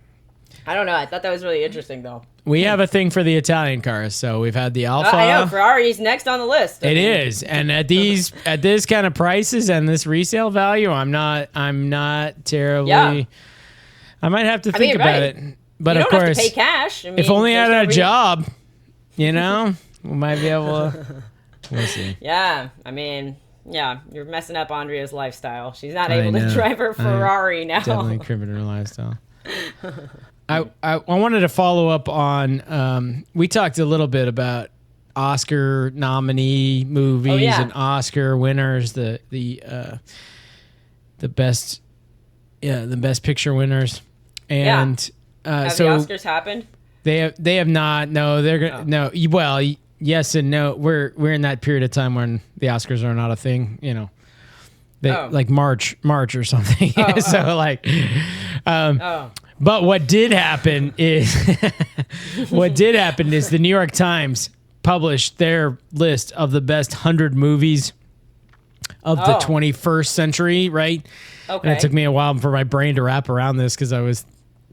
I don't know. I thought that was really interesting, though. We have a thing for the Italian cars, so we've had the Alfa. I know Ferrari's next on the list. It is, and at this kind of prices and this resale value, I'm not terribly. Yeah. I might have to think about it, but you of don't course, have to pay cash. I mean, if only I had a job, we might be able to. We'll see. Yeah, I mean. Yeah, you're messing up Andrea's lifestyle. She's not able to drive her Ferrari now. Definitely cribbing her lifestyle. I wanted to follow up on. We talked a little bit about Oscar nominee movies and Oscar winners, the best, the best picture winners, and have so the Oscars happened? They have not. No, they're gonna no. Well. Yes and no. We're in that period of time when the Oscars are not a thing, like March or something. But what did happen is the New York Times published their list of the best 100 movies of the 21st century, right? Okay. And it took me a while for my brain to wrap around this because I was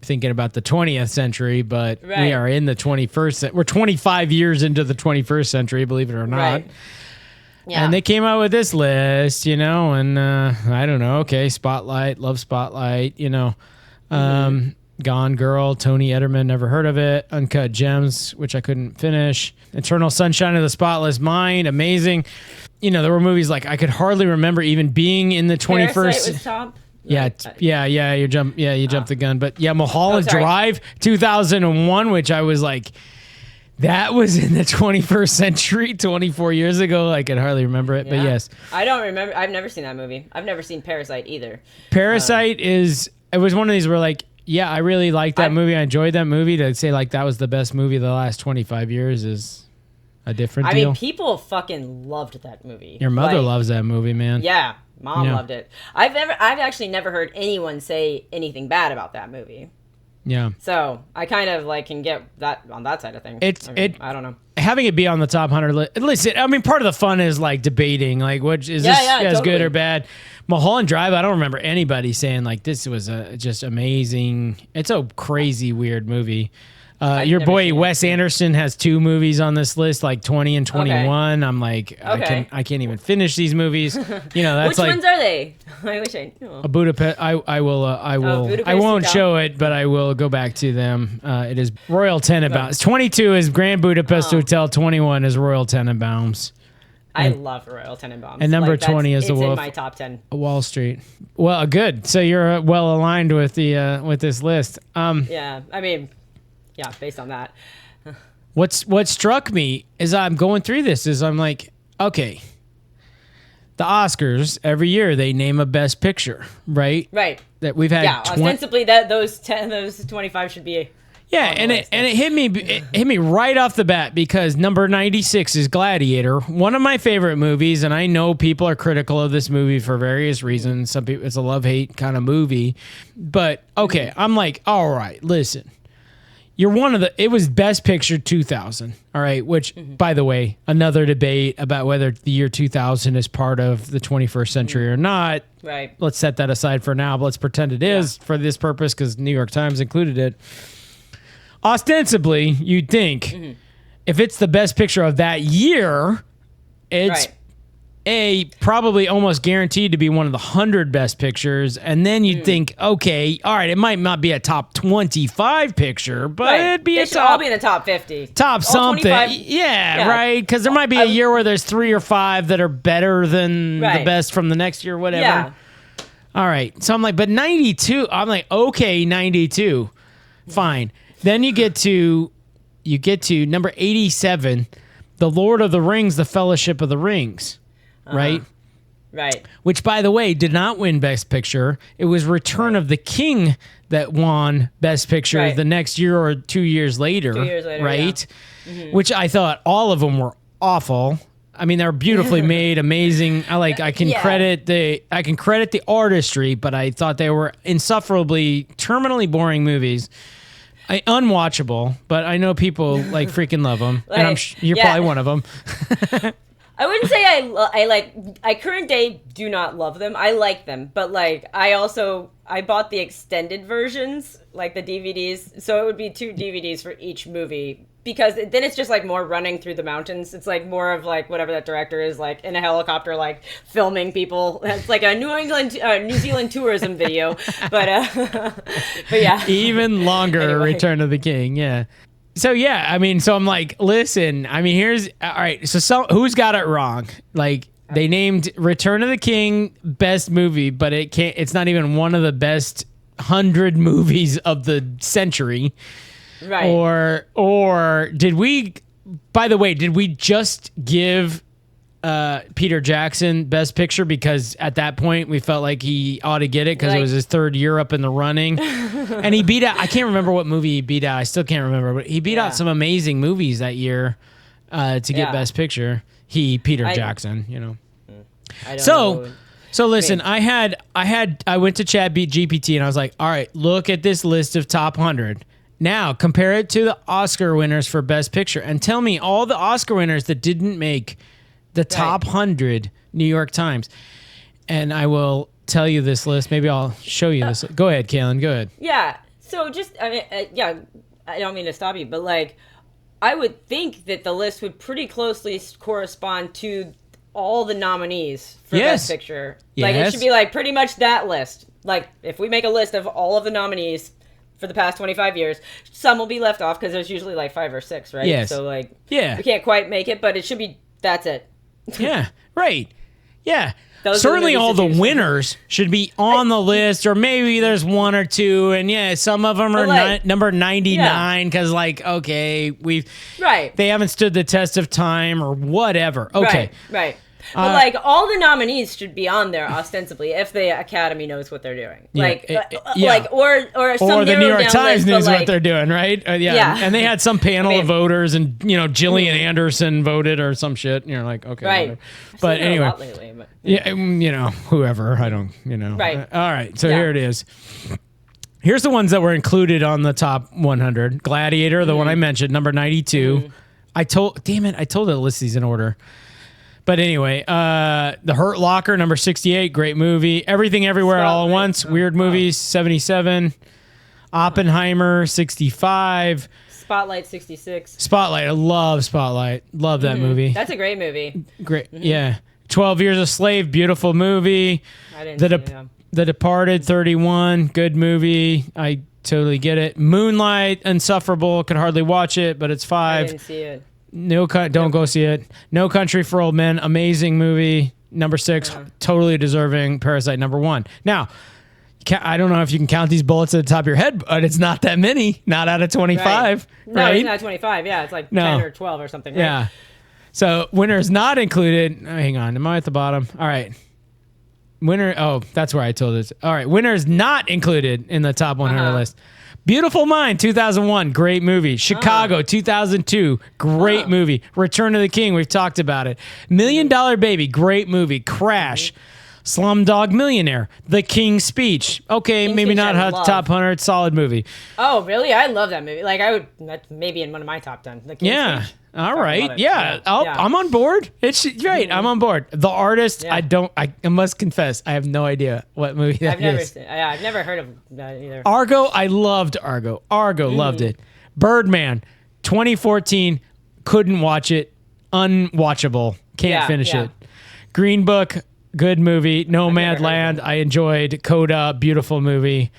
thinking about the 20th century, but we are in the 21st. We're 25 years into the 21st century, believe it or not. Right. Yeah. And they came out with this list, and I don't know. Okay, Spotlight, love Spotlight, Gone Girl, Tony Ederman, never heard of it. Uncut Gems, which I couldn't finish. Eternal Sunshine of the Spotless Mind, amazing. There were movies like I could hardly remember even being in the 21st. Parasite was top. Yeah, you jumped the gun, but Mulholland Drive 2001, which I was like, that was in the 21st century, 24 years ago. I could hardly remember it, but yes. I don't remember. I've never seen that movie. I've never seen Parasite either. Parasite it was one of these where I really liked that movie. I enjoyed that movie. To say that was the best movie of the last 25 years is a different deal. I mean, people fucking loved that movie. Your mother loves that movie, man. Yeah. Mom loved it. I've actually never heard anyone say anything bad about that movie. Yeah. So I kind of can get that on that side of things. I don't know. Having it be on the top 100 list. Listen, I mean, part of the fun is debating, which is this as good or bad. Mulholland Drive, I don't remember anybody saying this was just amazing. It's a crazy weird movie. Your boy Wes Anderson has 2 movies on this list, 20 and 21. Okay. I'm I can't even finish these movies. That's which ones are they? I wish I knew. A Budapest. I will. I won't show it, but I will go back to them. It is Royal Tenenbaums. 22 is Grand Budapest Hotel. 21 is Royal Tenenbaums. I love Royal Tenenbaums. And number 20 is The Wolf. It's in my top 10. Wall Street. Well, good. So you're well aligned with the with this list. Yeah. I mean. Yeah, based on that. What struck me as I'm going through this is I'm like, okay, the Oscars every year they name a best picture, right? Right. That we've had. Yeah, ostensibly those 25 should be. Yeah, and it hit me right off the bat because number 96 is Gladiator, one of my favorite movies, and I know people are critical of this movie for various reasons. Some people, it's a love-hate kind of movie, but okay, I'm like, all right, listen. It was Best Picture 2000, all right, which, by the way, another debate about whether the year 2000 is part of the 21st century or not. Right. Let's set that aside for now, but let's pretend it is for this purpose because New York Times included it. Ostensibly, you'd think if it's the best picture of that year, it's probably almost guaranteed to be one of the 100 best pictures, and then you'd think, okay, all right, it might not be a top 25 picture, but it'd be all be in the top 50, top something. Yeah, right, because there might be a year where there's 3 or 5 that are better than the best from the next year, whatever. Yeah. All right, so I'm like, but 92. I'm like, okay, 92, fine. Then you get to number 87, The Lord of the Rings, The Fellowship of the Rings. Right? Right. Which, by the way, did not win Best Picture. It was Return of the King that won Best Picture the next year or 2 years later. 2 years later, right? Yeah. Which I thought all of them were awful. I mean, they're beautifully made, amazing. I can credit the artistry, but I thought they were insufferably, terminally boring movies. Unwatchable, but I know people freaking love them, and you're probably one of them. I wouldn't say I current day do not love them. I like them, but like I bought the extended versions, like the DVDs, so it would be 2 DVDs for each movie. Because then it's just like more running through the mountains. It's like more of like whatever that director is, like in a helicopter, like filming people. It's like a New Zealand tourism video, but yeah, even longer. Anyway. Return of the King, yeah. So yeah, I mean, so I'm like, listen, I mean, here's all right. So who's got it wrong? Like they named Return of the King best movie, but it's not even one of the best 100 movies of the century. Right. Or did we, by the way, did we just give Peter Jackson Best Picture because at that point we felt like he ought to get it because it was his 3rd year up in the running? And he beat out, I can't remember what movie he beat out. I still can't remember, but he beat out some amazing movies that year to get Best Picture. Peter Jackson, you know. I don't know. So listen, I went to Chat GPT and I was like, all right, look at this list of top 100. Now, compare it to the Oscar winners for Best Picture and tell me all the Oscar winners that didn't make the top 100 New York Times. And I will tell you this list. Maybe I'll show you this. Go ahead, Kalyn. Go ahead. Yeah. So just, I mean, I don't mean to stop you, but like, I would think that the list would pretty closely correspond to all the nominees for Best Picture. Like, it should be like pretty much that list. Like, if we make a list of all of the nominees for the past 25 years, some will be left off because there's usually like 5 or 6, right? Yes. So like, we can't quite make it, but it should be, that's it. Yeah, right. Yeah. Certainly all the winners should be on the list, or maybe there's 1 or 2, and some of them are number 99 because they haven't stood the test of time or whatever. Okay. Right. But like all the nominees should be on there ostensibly if the Academy knows what they're doing. Or the New York Times knows what they're doing, right? And they had some panel of voters, and Gillian Anderson voted or some shit, and you're like, okay, right. But anyway, lately, whoever, I don't, right. All right, so here it is. Here's the ones that were included on the top 100. Gladiator, the one I mentioned, number 92. I told it to list these in order. But anyway, The Hurt Locker, number 68, great movie. Everything Everywhere All at Once, weird movies, 77. Oppenheimer, 65. Spotlight, 66. Spotlight, I love Spotlight. Love that movie. That's a great movie. Great, yeah. 12 Years a Slave, beautiful movie. I didn't see it. The Departed, 31, good movie. I totally get it. Moonlight, insufferable, could hardly watch it, but it's 5. I didn't see it. Don't go see it. No Country for Old Men, amazing movie. Number 6, totally deserving. Parasite, number 1. Now, I don't know if you can count these bullets at the top of your head, but it's not that many. Not out of 25. Right? No, it's not 25. Yeah, it's like 10 or 12 or something. Right? Yeah. So winners not included. Hang on, am I at the bottom? All right. Winner. Oh, that's where I told it. All right. Winners not included in the top 100 list. Beautiful Mind, 2001, great movie. Chicago, 2002, great movie. Return of the King, we've talked about it. $1 Million Baby, great movie. Crash, Slumdog Millionaire, The King's Speech. Okay, King's maybe Speech not top 100, solid movie. Oh, really? I love that movie. Like, that's maybe in one of my top 10. The King's Speech. All right. Yeah. I'm on board. It's right. I'm on board. The Artist. Yeah. I must confess, I have no idea what movie that is. I've never heard of that either. Argo. I loved Argo. Loved it. Birdman, 2014. Couldn't watch it. Unwatchable. Can't finish it. Green Book. Good movie. Nomadland. I enjoyed. Coda. Beautiful movie.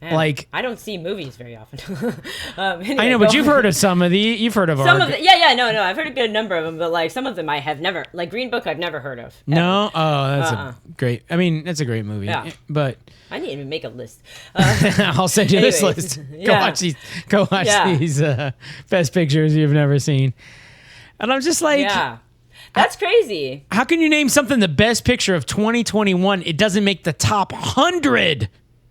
Man, I don't see movies very often. Anyway, I know, but you've heard of some of the. You've heard of some of the. Yeah, no. I've heard a good number of them, but like some of them I have never. Like Green Book, I've never heard of. Ever. No, that's a great. I mean, that's a great movie. Yeah. But I need to make a list. I'll send you this list. Go watch these. Go watch these best pictures you've never seen. And I'm just like, that's crazy. How can you name something the best picture of 2021? It doesn't make the top 100.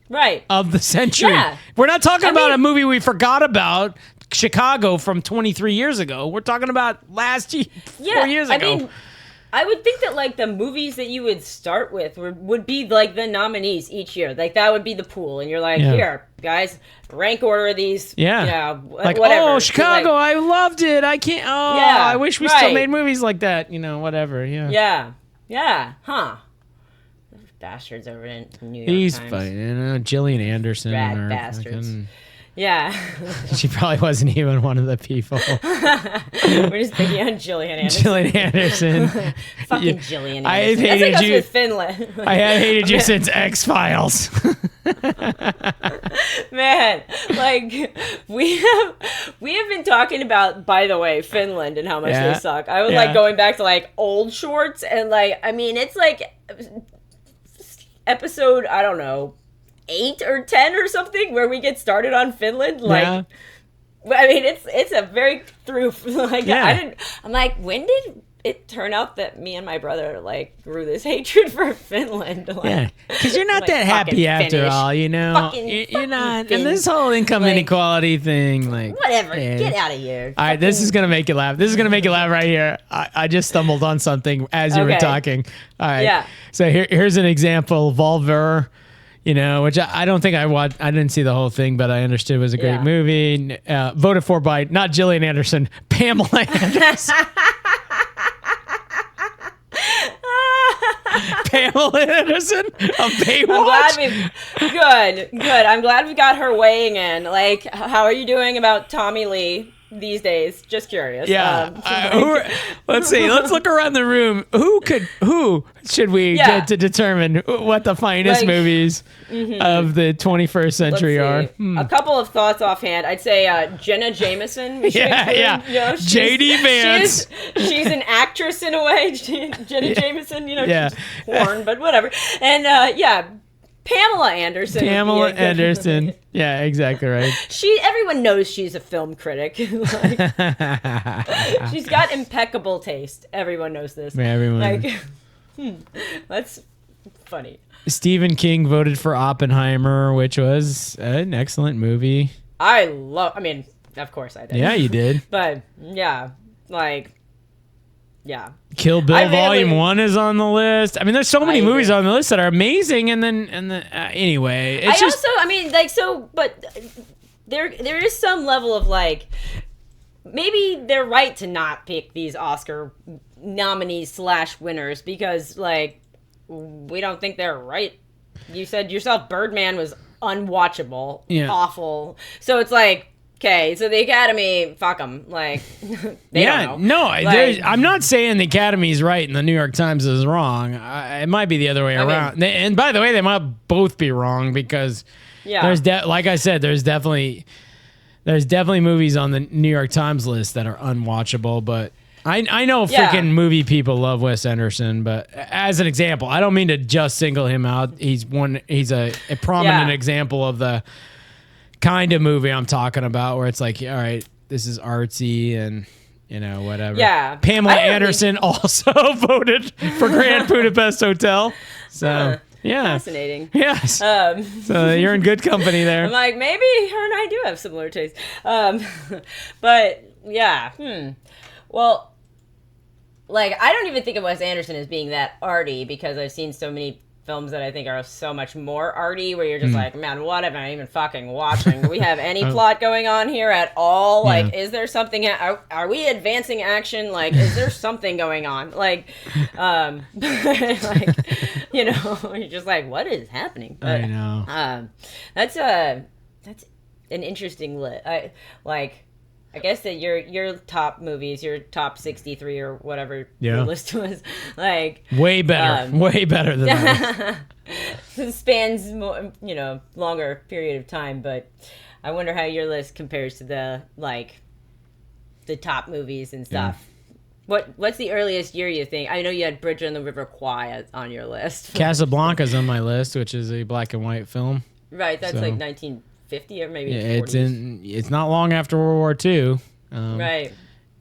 Right. Of the century. Yeah. We're not talking about a movie we forgot about, Chicago, from 23 years ago. We're talking about 4 years ago. I would think that like the movies that you would start with would be like the nominees each year. Like that would be the pool, and you're like, here, guys, rank order these. Like whatever. Oh, Chicago, I loved it. I can't. Oh, I wish we still made movies like that. Whatever. Yeah. Huh. Bastards over in New York He's Times. fine. Gillian Anderson. Rad bastards. Yeah. She probably wasn't even one of the people. We're just picking on Gillian Anderson. Gillian Anderson. Fucking Gillian Anderson. I have hated That's like you. us with Finland. I have hated you since X-Files. Man, like we have been talking about, by the way, Finland and how much they suck. I was like going back to like old shorts, and like I mean it's like episode, I don't know, 8 or 10 or something where we get started on Finland. Like I mean it's a very through like I'm like, when did it turn out that me and my brother like grew this hatred for Finland? Like, because you're not like, that happy after Finnish. All, you're not. And this whole income inequality thing, like whatever, get out of here. All right, this is gonna make you laugh. This is gonna make you laugh right here. I just stumbled on something as you were talking. All right, so here's an example. Volver. Which I don't think I watched. I didn't see the whole thing, but I understood it was a great movie. Voted for by not Gillian Anderson, Pamela Anderson. Pamela Anderson of Baywatch. I'm glad we got her weighing in. Like, how are you doing about Tommy Lee these days? Just curious. Let's see. Let's look around the room. Who should we get to determine what the finest movies of the 21st century are? A couple of thoughts offhand. I'd say Jenna Jameson. J.D. Vance. She's an actress in a way. Jenna Jameson. She's porn, but whatever. And Pamela Anderson. Pamela Anderson. Yeah, exactly right. Everyone knows she's a film critic. She's got impeccable taste. Everyone knows this. Yeah, everyone. Like, that's funny. Stephen King voted for Oppenheimer, which was an excellent movie. I mean, of course I did. Yeah, you did. But Kill Bill Volume 1 is on the list. I mean, there's so many movies on the list that are amazing, and then anyway, it's but there is some level of like, maybe they're right to not pick these Oscar nominees / winners because like we don't think they're right. You said yourself Birdman was unwatchable, awful. So it's like, okay, so the Academy, fuck them. Like, they don't know. No, I'm not saying the Academy's right and the New York Times is wrong. It might be the other way around. And by the way, they might both be wrong because there's like I said, there's definitely movies on the New York Times list that are unwatchable. But I know freaking movie people love Wes Anderson. But as an example, I don't mean to just single him out. He's a prominent example of the kind of movie I'm talking about, where it's like, all right, this is artsy and whatever. Yeah. Pamela Anderson also voted for Grand Budapest Hotel. So fascinating. Yes. So you're in good company there. I'm like, maybe her and I do have similar tastes. But yeah. Well, like, I don't even think of Wes Anderson as being that arty because I've seen so many films that I think are so much more arty, where you're just like, man, what am I even fucking watching? Do we have any plot going on here at all? Like, is there something? Are we advancing action? Like, is there something going on? Like, like, you're just like, what is happening? But, I know. That's an interesting list. I guess that your top movies, your top 63 or whatever your list was, like way better than that. It spans more, longer period of time. But I wonder how your list compares to the top movies and stuff. What's the earliest year you think? I know you had Bridge on the River Kwai on your list. Casablanca's on my list, which is a black and white film. Right, that's like 1950 or maybe 40s. It's not long after World War II. Right.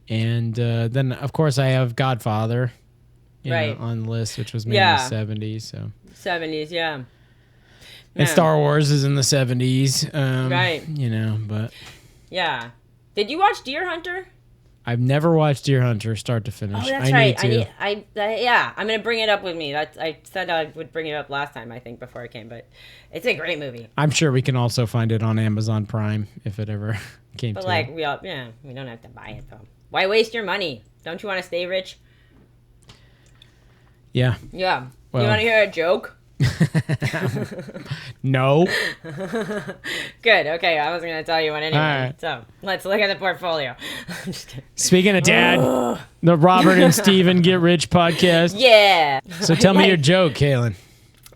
And then, of course, I have Godfather on the list, which was made in the 70s. So 70s, yeah. And Star Wars is in the 70s. Right. But... Yeah. Did you watch Deer Hunter? I've never watched Deer Hunter start to finish. Oh, that's right. I'm gonna bring it up with me. I said I would bring it up last time, I think, before I came, but it's a great movie. I'm sure we can also find it on Amazon Prime if it ever came but to like it. we don't have to buy it though. Why waste your money? Don't you want to stay rich? Yeah. Yeah. Well, you want to hear a joke? No. Good. Okay, I wasn't gonna tell you one anyway. Right. So let's look at the portfolio. I'm just kidding. Speaking of Dad, the Robert and Steven Get Rich podcast. Yeah. So tell me your joke, Kalyn.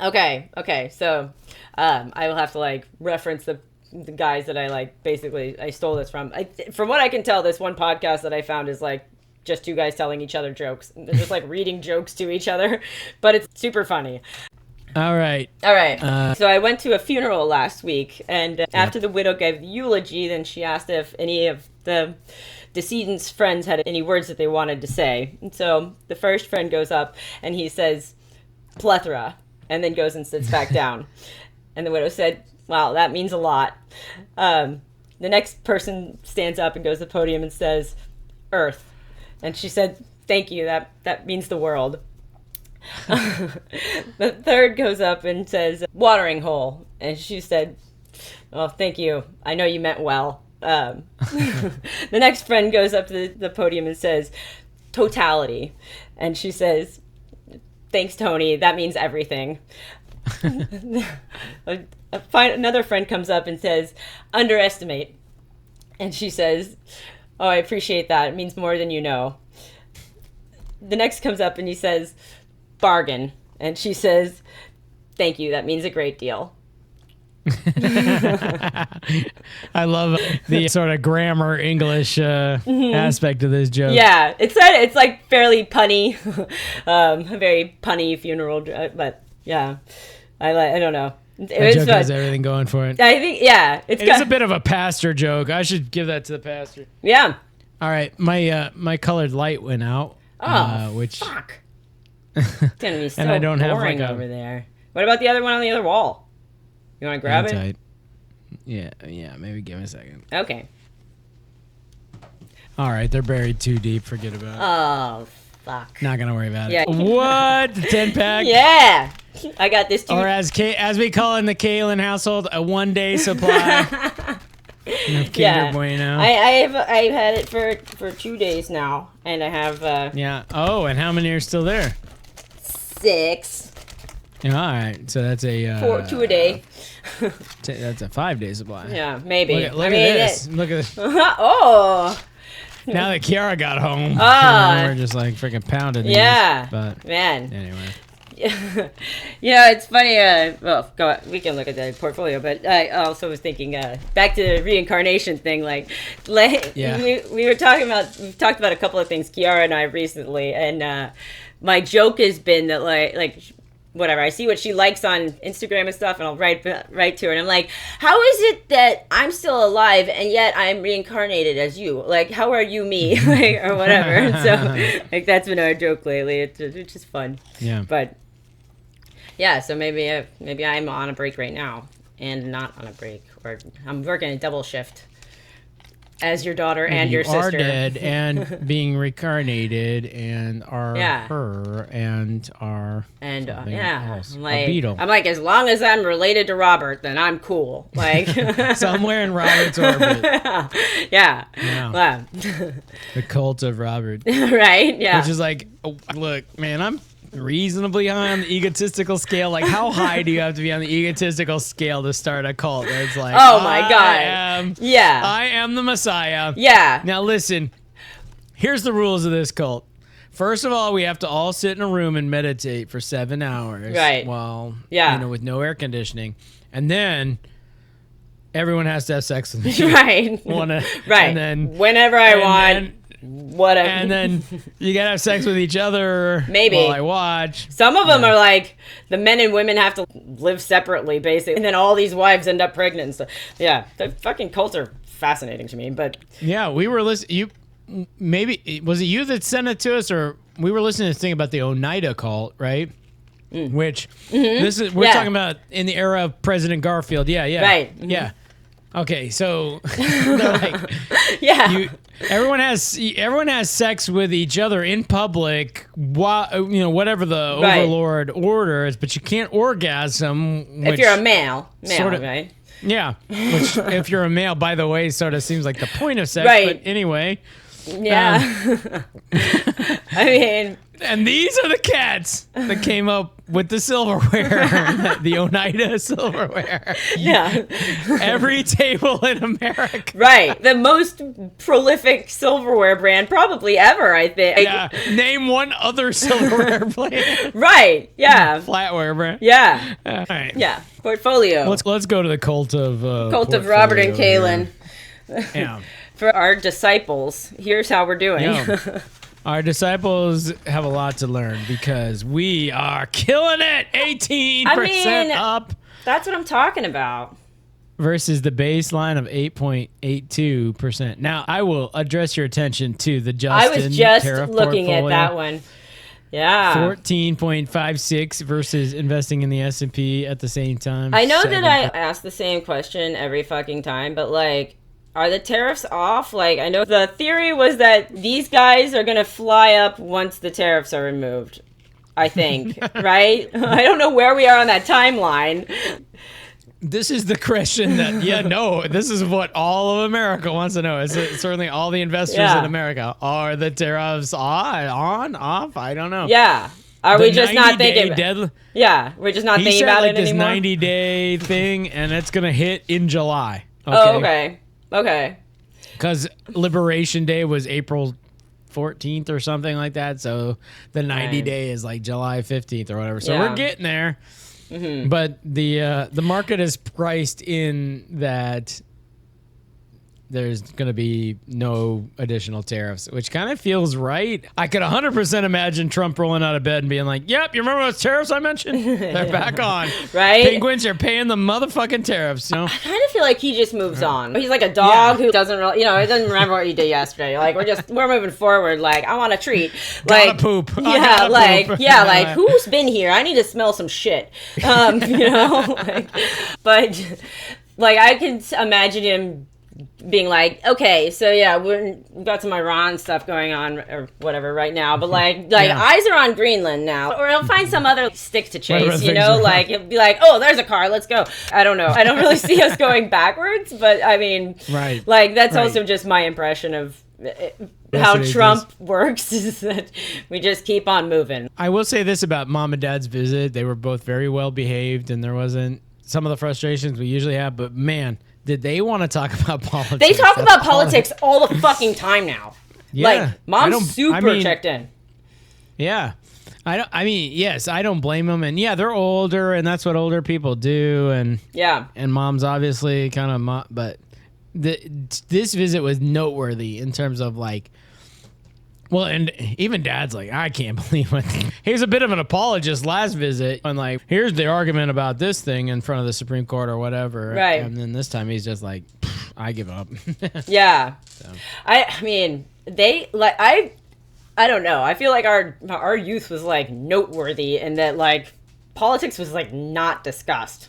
Okay. So, I will have to like reference the guys that I like. Basically, I stole this from. From what I can tell, this one podcast that I found is like just two guys telling each other jokes. They're just like reading jokes to each other, but it's super funny. All right. So I went to a funeral last week, and after the widow gave the eulogy, then she asked if any of the decedent's friends had any words that they wanted to say. And so the first friend goes up, and he says, plethora, and then goes and sits back down. And the widow said, wow, that means a lot. The next person stands up and goes to the podium and says, earth. And she said, thank you, that means the world. The third goes up and says, watering hole. And she said, oh, thank you. I know you meant well. The next friend goes up to the podium and says, totality. And she says, thanks, Tony. That means everything. Another friend comes up and says, underestimate. And she says, oh, I appreciate that. It means more than you know. The next comes up and he says, bargain. And she says, thank you. That means a great deal. I love the sort of grammar English aspect of this joke. Yeah, it's like fairly punny, a very punny funeral, but yeah, I don't know. That joke has everything going for it. I think it's a bit of a pastor joke. I should give that to the pastor. Yeah. All right, my colored light went out. Oh, which fuck! It's gonna be so and I don't have boring like over there. What about the other one on the other wall? You want to grab it? Tight. Yeah. Maybe give me a second. Okay. All right, they're buried too deep. Forget about it. Oh, fuck. Not gonna worry about Yeah. it. What? The 10-pack? Yeah. I got this too. Or as we call in the Kalyn household, a 1-day supply of Kinder Bueno. I've had it for 2 days now, and I have Yeah. Oh, and how many are still there? 6. Yeah, all right, so that's a 2 a day. That's a 5-day supply. Yeah, maybe. Look at this. Look at this. Oh. Now that Kiara got home, we're just like freaking pounding. Yeah. These, but man. Anyway. It's funny. We can look at the portfolio, but I also was thinking back to the reincarnation thing. We've talked about a couple of things, Kiara and I, recently, and my joke has been that like whatever, I see what she likes on Instagram and stuff, and I'll write to her, and I'm like, how is it that I'm still alive and yet I'm reincarnated as you? Like, how are you me? Or whatever. And so that's been our joke lately. It's just fun. Yeah. But yeah, so maybe I'm on a break right now and not on a break, or I'm working a double shift as your daughter and your sister. You are dead and being reincarnated and are her and are else. I'm like, a Beetle. I'm like, as long as I'm related to Robert, then I'm cool. Like somewhere in Robert's orbit. Yeah. Wow. The cult of Robert. Right? Yeah. Which is like, look, man, I'm reasonably high on the egotistical scale. Like, how high do you have to be on the egotistical scale to start a cult? It's like, oh my God. I am the Messiah. Yeah. Now listen, here's the rules of this cult. First of all, we have to all sit in a room and meditate for 7 hours. Right. Well, yeah. With no air conditioning. And then everyone has to have sex with me. Right. Right. And then whenever I want. Whatever. And then you gotta have sex with each other. Maybe. While I watch. Some of them are like, the men and women have to live separately, basically. And then all these wives end up pregnant and stuff. Yeah. The fucking cults are fascinating to me, but. Yeah, we were listening. Maybe, was it you that sent it to us, or we were listening to this thing about the Oneida cult, right? Which, we're talking about in the era of President Garfield. Yeah. Right. Yeah. Okay, so they're like, Yeah. everyone has sex with each other in public, whatever the overlord orders, but you can't orgasm. If you're a male, sort of, right? Yeah, which if you're a male, by the way, sort of seems like the point of sex. Right. But anyway. Yeah. I mean. And these are the cats that came up with the silverware, the Oneida silverware. Yeah. Every table in America. Right. The most prolific silverware brand probably ever, I think. Yeah. Name one other silverware brand. Right. Yeah. Flatware brand. Yeah. All right. Yeah. Portfolio. Let's go to the cult of Robert and Kalyn. Yeah. For our disciples, here's how we're doing. Yeah. Our disciples have a lot to learn because we are killing it. 18% up. That's what I'm talking about. Versus the baseline of 8.82%. Now, I will address your attention to the Justin I was just tariff looking portfolio. at that one. Yeah. 14.56 versus investing in the S&P at the same time. I know that I ask the same question every fucking time, but like, are the tariffs off? Like, I know the theory was that these guys are going to fly up once the tariffs are removed, I think, right? I don't know where we are on that timeline. This is the question that, this is what all of America wants to know. It's certainly all the investors in America. Are the tariffs on, off? I don't know. Yeah. Are we just not thinking? We're just not thinking about it anymore. This 90-day thing, and it's going to hit in July. Okay? Oh, okay. Okay. Because Liberation Day was April 14th or something like that. So the 90 day is like July 15th or whatever. So we're getting there. Mm-hmm. But the market is priced in that there's going to be no additional tariffs, which kind of feels right. I could 100% imagine Trump rolling out of bed and being like, yep, you remember those tariffs I mentioned? They're back on. Right? Penguins are paying the motherfucking tariffs. You know? I kind of feel like he just moves on. He's like a dog who doesn't really, he doesn't remember what he did yesterday. Like, we're moving forward. Like, I want a treat. Like, gotta poop. Like, who's been here? I need to smell some shit. But like, I can imagine him being like, okay, so we've got some Iran stuff going on or whatever right now, but eyes are on Greenland now, or he'll find some other stick to chase, like he'll be like, oh, there's a car, let's go. I don't know. I don't really see us going backwards, but I mean, that's also just my impression of how Trump works, is that we just keep on moving. I will say this about Mom and Dad's visit. They were both very well behaved, and there wasn't some of the frustrations we usually have, but man, did they want to talk about politics? They talk about politics all the fucking time now. Yeah. Like, Mom's super checked in. Yeah. I don't blame them. And yeah, they're older, and that's what older people do. And and Mom's obviously kind of, but this visit was noteworthy in terms of like, well, and even Dad's like, I can't believe it. He was a bit of an apologist last visit. And like, here's the argument about this thing in front of the Supreme Court or whatever. Right. And then this time he's just like, I give up. Yeah. So. I mean, they like, I don't know. I feel like our youth was like noteworthy in that like politics was like not discussed.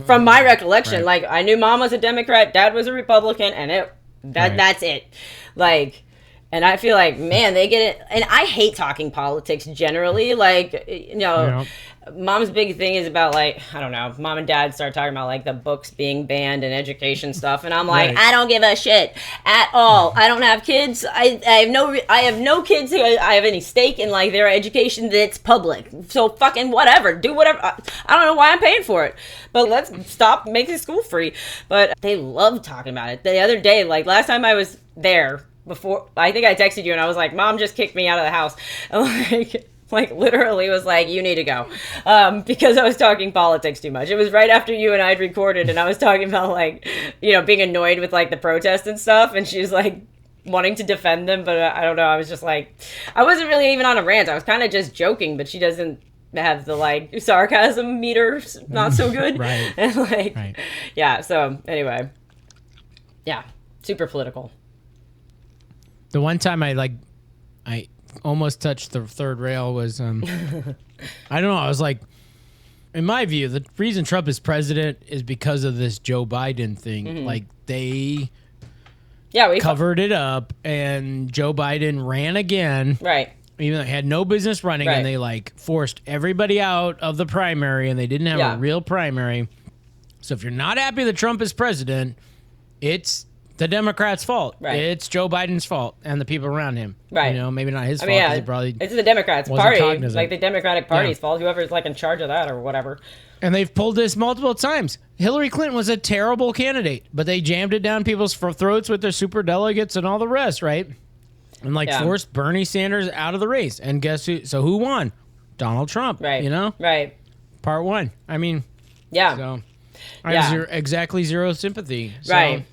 From my recollection, like I knew Mom was a Democrat, Dad was a Republican, and that's it. Like, and I feel like, man, they get it. And I hate talking politics generally. Like, Mom's big thing is about like, I don't know, Mom and Dad start talking about like the books being banned and education stuff. And I'm like, I don't give a shit at all. I don't have kids. I have no kids who I have any stake in like their education that's public. So fucking whatever, do whatever. I don't know why I'm paying for it, but let's stop making school free. But they love talking about it. The other day, like last time I was there, before, I think I texted you and I was like, Mom just kicked me out of the house. And like literally was like, you need to go. Because I was talking politics too much. It was right after you and I had recorded and I was talking about like, being annoyed with like the protest and stuff. And she was like wanting to defend them. But I don't know. I was just like, I wasn't really even on a rant. I was kind of just joking, but she doesn't have the like sarcasm meter not so good. Right. And like, yeah. So anyway, yeah, super political. The one time I almost touched the third rail was, I don't know. I was like, in my view, the reason Trump is president is because of this Joe Biden thing. Like, they covered it up, and Joe Biden ran again. Right. Even though they had no business running, and they, like, forced everybody out of the primary, and they didn't have a real primary. So if you're not happy that Trump is president, it's the Democrats' fault. Right. It's Joe Biden's fault and the people around him. Right. You know, maybe not his fault. He probably it's the Democrats' party. Like the Democratic Party's fault. Whoever's like in charge of that or whatever. And they've pulled this multiple times. Hillary Clinton was a terrible candidate, but they jammed it down people's throats with their super delegates and all the rest, right? And like forced Bernie Sanders out of the race. And guess who? So who won? Donald Trump. Right. You know? Right. Part one. I mean. Yeah. So I have exactly zero sympathy. So. Right.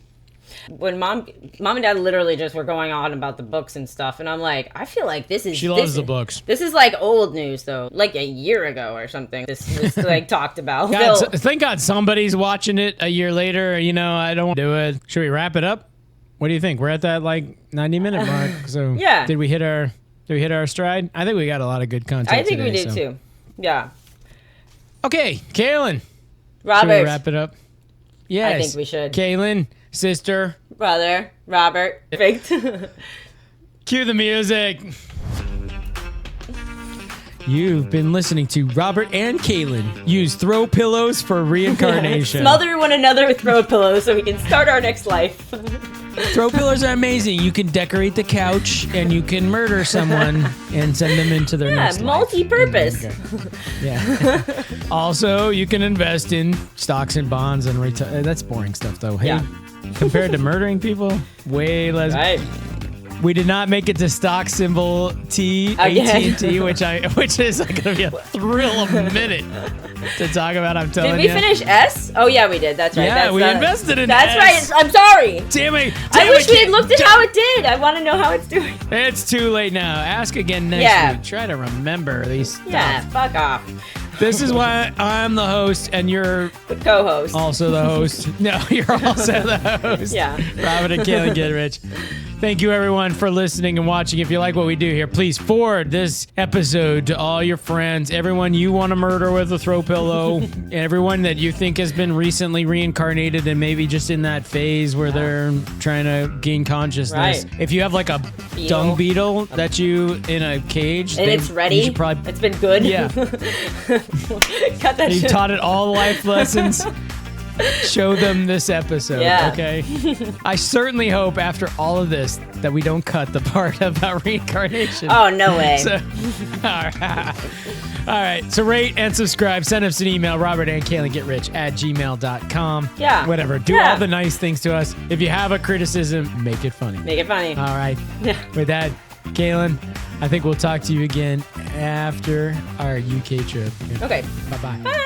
When mom and dad literally just were going on about the books and stuff, and I'm like, I feel like she loves the books. This is like old news though, like a year ago or something. This was like talked about. Thank God somebody's watching it a year later. You know, I don't do it. Should we wrap it up? What do you think? We're at that like 90-minute mark. So did we hit our stride? I think we got a lot of good content. I think today, we did too. Yeah. Okay, Kalyn. Robert. Should we wrap it up? Yes. I think we should. Kalyn. Sister. Brother. Robert. Perfect. Cue the music. You've been listening to Robert and Kalyn use throw pillows for reincarnation. Smother one another with throw pillows so we can start our next life. Throw pillows are amazing. You can decorate the couch and you can murder someone and send them into their next life. Multi-purpose. Yeah. Also, you can invest in stocks and bonds and that's boring stuff though. Hey, compared to murdering people, way less. Right. We did not make it to stock symbol T, AT&T, which is going to be a thrill of a minute to talk about. I'm telling you. Did we finish S? Oh yeah, we did. That's right. Yeah, we invested in S. That's right. I'm sorry. Damn it. I wish we had looked at how it did. I want to know how it's doing. It's too late now. Ask again next week. Try to remember these stuff. Yeah, fuck off. This is why I'm the host and you're the co-host. Also the host. No, you're also the host. Yeah. Robert and Kalyn Get Rich. Thank you, everyone, for listening and watching. If you like what we do here, please forward this episode to all your friends, everyone you want to murder with a throw pillow, everyone that you think has been recently reincarnated and maybe just in that phase where they're trying to gain consciousness. Right. If you have like a dung beetle that you in a cage, and it's ready, it's been good. Yeah. Cut that shit. You taught it all life lessons. Show them this episode, okay? I certainly hope after all of this that we don't cut the part about reincarnation. Oh, no way. So, all right. So rate and subscribe. Send us an email, robertandkalyngetrich@gmail.com. Yeah. Whatever. Do all the nice things to us. If you have a criticism, make it funny. Make it funny. All right. With that, Kalyn, I think we'll talk to you again after our UK trip. Okay. Bye-bye. Bye.